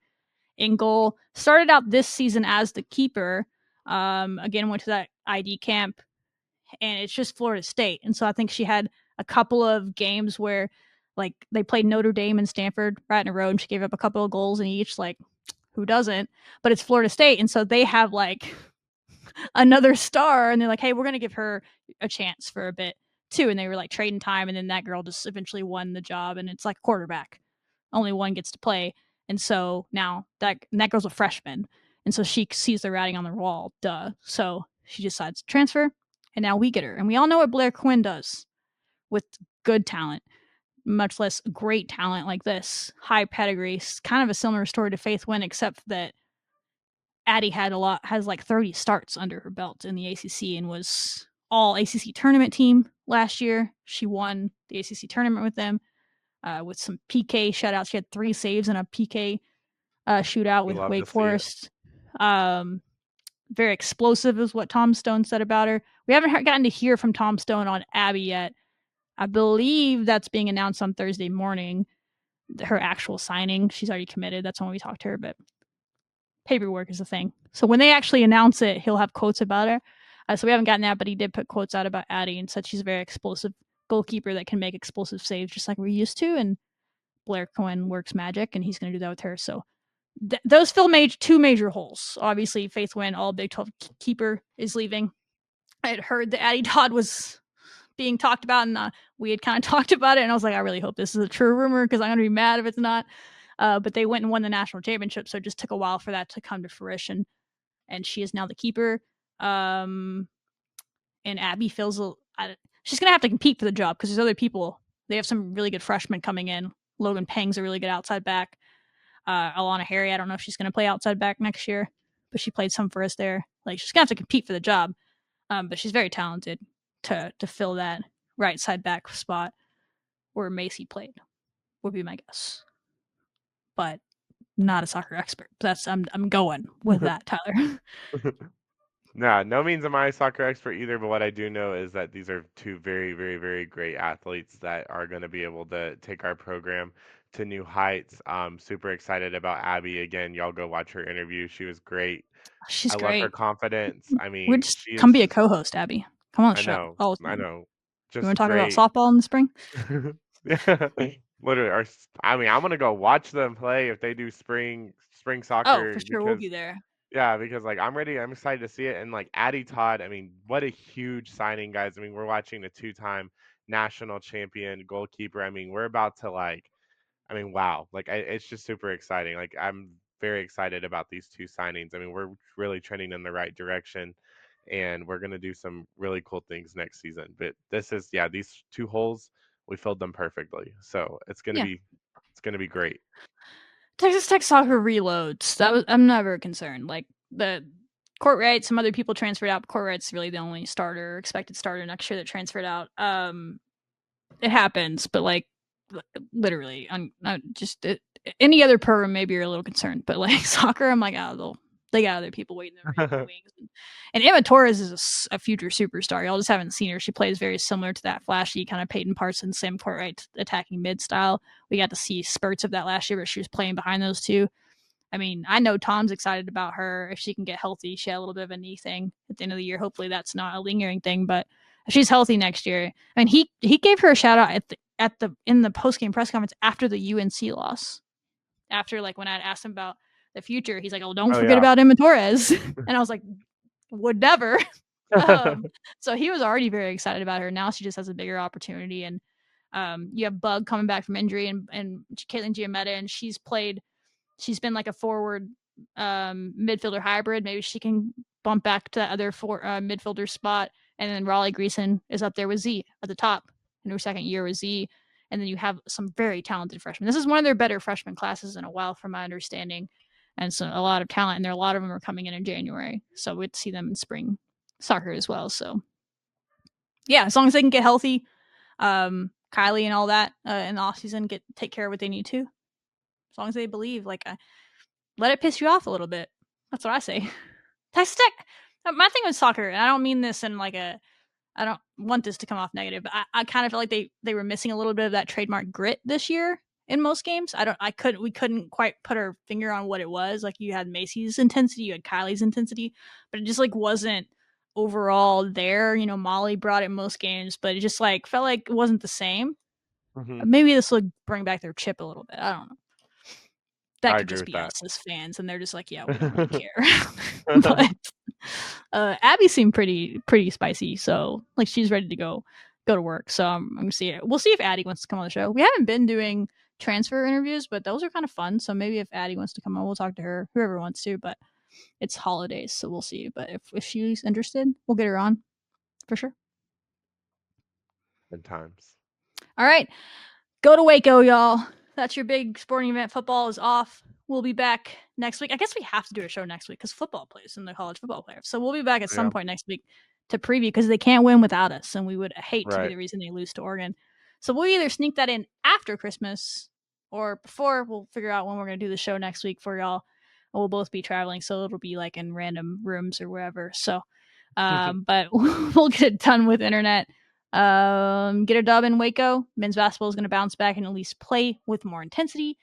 in goal. Started out this season as the keeper. Again, went to that ID camp, and it's just Florida State. And so I think she had a couple of games where like they played Notre Dame and Stanford right in a row, and she gave up a couple of goals in each. Like, who doesn't? But it's Florida State, and so they have like another star, and they're like, hey, we're gonna give her a chance for a bit too. And they were like trading time, and then that girl just eventually won the job, and it's like quarterback. Only one gets to play. And so now that girl's a freshman. And so she sees the writing on the wall, duh. So she decides to transfer, and now we get her. And we all know what Blair Quinn does with good talent, much less great talent like this. High pedigree, kind of a similar story to Faith Wynn, except that Addie has like 30 starts under her belt in the ACC and was all ACC tournament team last year. She won the ACC tournament with them. With some PK shutouts. She had 3 saves in a PK shootout with Wake Forest. Very explosive is what Tom Stone said about her. We haven't gotten to hear from Tom Stone on Abby yet. I believe that's being announced on Thursday morning. Her actual signing. She's already committed. That's when we talked to her, but paperwork is a thing. So when they actually announce it, he'll have quotes about her. So we haven't gotten that, but he did put quotes out about Addie and said she's a very explosive goalkeeper that can make explosive saves just like we're used to. And Blair Cohen works magic, and he's going to do that with her. So those fill two major holes. Obviously, Faith Wynn, all Big 12 keeper, is leaving. I had heard that Addie Todd was being talked about, and we had kind of talked about it, and I was like, I really hope this is a true rumor because I'm going to be mad if it's not. But they went and won the national championship, so it just took a while for that to come to fruition. And she is now the keeper. And Abby feels she's going to have to compete for the job because there's other people. They have some really good freshmen coming in. Logan Peng's a really good outside back. Alana Harry, I don't know if she's going to play outside back next year, but she played some for us there. Like, she's going to have to compete for the job. But she's very talented to fill that right side back spot where Macy played, would be my guess. But not a soccer expert. I'm going with that, Tyler. No means am I a soccer expert either, but what I do know is that these are two very, very, very great athletes that are going to be able to take our program to new heights. Super excited about Abby. Again, y'all go watch her interview. She was great. She's I great. love her confidence. I We're mean, just come be a co-host, Abby. Come on the I show. know. I Just you want to talk great. about softball in the spring? Yeah, literally. I'm gonna go watch them play if they do spring soccer. Oh, for sure, we'll because be there. Yeah, because like I'm ready. I'm excited to see it. And like Addie Todd, I mean, what a huge signing, guys. I mean, we're watching a 2-time national champion goalkeeper. I mean, we're about to wow. Like it's just super exciting. Like I'm very excited about these two signings. I mean, we're really trending in the right direction, and we're gonna do some really cool things next season. But these two holes, we filled them perfectly. So it's gonna be great. Texas Tech soccer reloads. I'm never concerned. Like the Courtwright, some other people transferred out, but Courtwright's really the only expected starter next year that transferred out. It happens, but like literally, any other program maybe you're a little concerned, but like soccer, I'm like, they got other people waiting in the wings. And Emma Torres is a future superstar. Y'all just haven't seen her. She plays very similar to that flashy kind of Peyton Parsons, Sam Courtwright attacking mid style. We got to see spurts of that last year, but she was playing behind those two. I mean, I know Tom's excited about her if she can get healthy. She had a little bit of a knee thing at the end of the year. Hopefully that's not a lingering thing, but if she's healthy next year. I mean, he gave her a shout out in the post-game press conference after the UNC loss. After like when I asked him about the future, he's like, "Oh, don't forget about Emma Torres." And I was like, "Would never." So he was already very excited about her. Now she just has a bigger opportunity, and you have Bug coming back from injury, and Caitlin Giametta, and she's been like a forward midfielder hybrid. Maybe she can bump back to that other midfielder spot. And then Raleigh Greason is up there with Z at the top in her second year with Z. And then you have some very talented freshmen. This is one of their better freshman classes in a while, from my understanding. And so a lot of talent, and a lot of them are coming in January. So we'd see them in spring soccer as well. So yeah, as long as they can get healthy, Kylie and all that in the offseason, take care of what they need to. As long as they believe, let it piss you off a little bit. That's what I say. Texas Tech, my thing with soccer, and I don't mean this in I don't want this to come off negative, but I kind of feel like they were missing a little bit of that trademark grit this year in most games. We couldn't quite put our finger on what it was. Like, you had Macy's intensity, you had Kylie's intensity, but it just wasn't overall there. You know, Molly brought it in most games, but it just felt like it wasn't the same. Mm-hmm. Maybe this will bring back their chip a little bit. I don't know. That could just be us as fans, and they're just like, yeah, we don't really care. But Abby seemed pretty spicy, so she's ready to go to work. So I'm gonna see it. We'll see if Addie wants to come on the show. We haven't been doing transfer interviews, but those are kind of fun. So maybe if Addie wants to come on, we'll talk to her. Whoever wants to, but it's holidays, so we'll see. But if she's interested, we'll get her on for sure. Good times. All right, go to Waco, y'all. That's your big sporting event. Football is off. We'll be back next week. I guess we have to do a show next week because football plays in the college football playoffs. So we'll be back at some point next week to preview, because they can't win without us, and we would hate to be the reason they lose to Oregon. So we'll either sneak that in after Christmas or before. We'll figure out when we're going to do the show next week for y'all. We'll both be traveling, so it'll be like in random rooms or wherever. So, but we'll get it done with internet. Get a dub in Waco. Men's basketball is going to bounce back and at least play with more intensity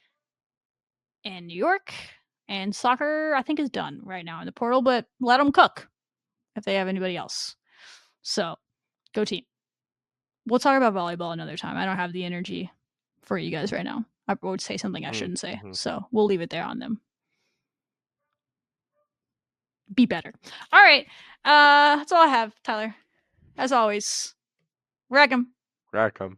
in New York. And soccer, I think, is done right now in the portal, but let them cook if they have anybody else. So, go team. We'll talk about volleyball another time. I don't have the energy for you guys right now. I would say something I shouldn't say. So, we'll leave it there on them. Be better. All right. That's all I have, Tyler. As always, wreck 'em. Rack 'em.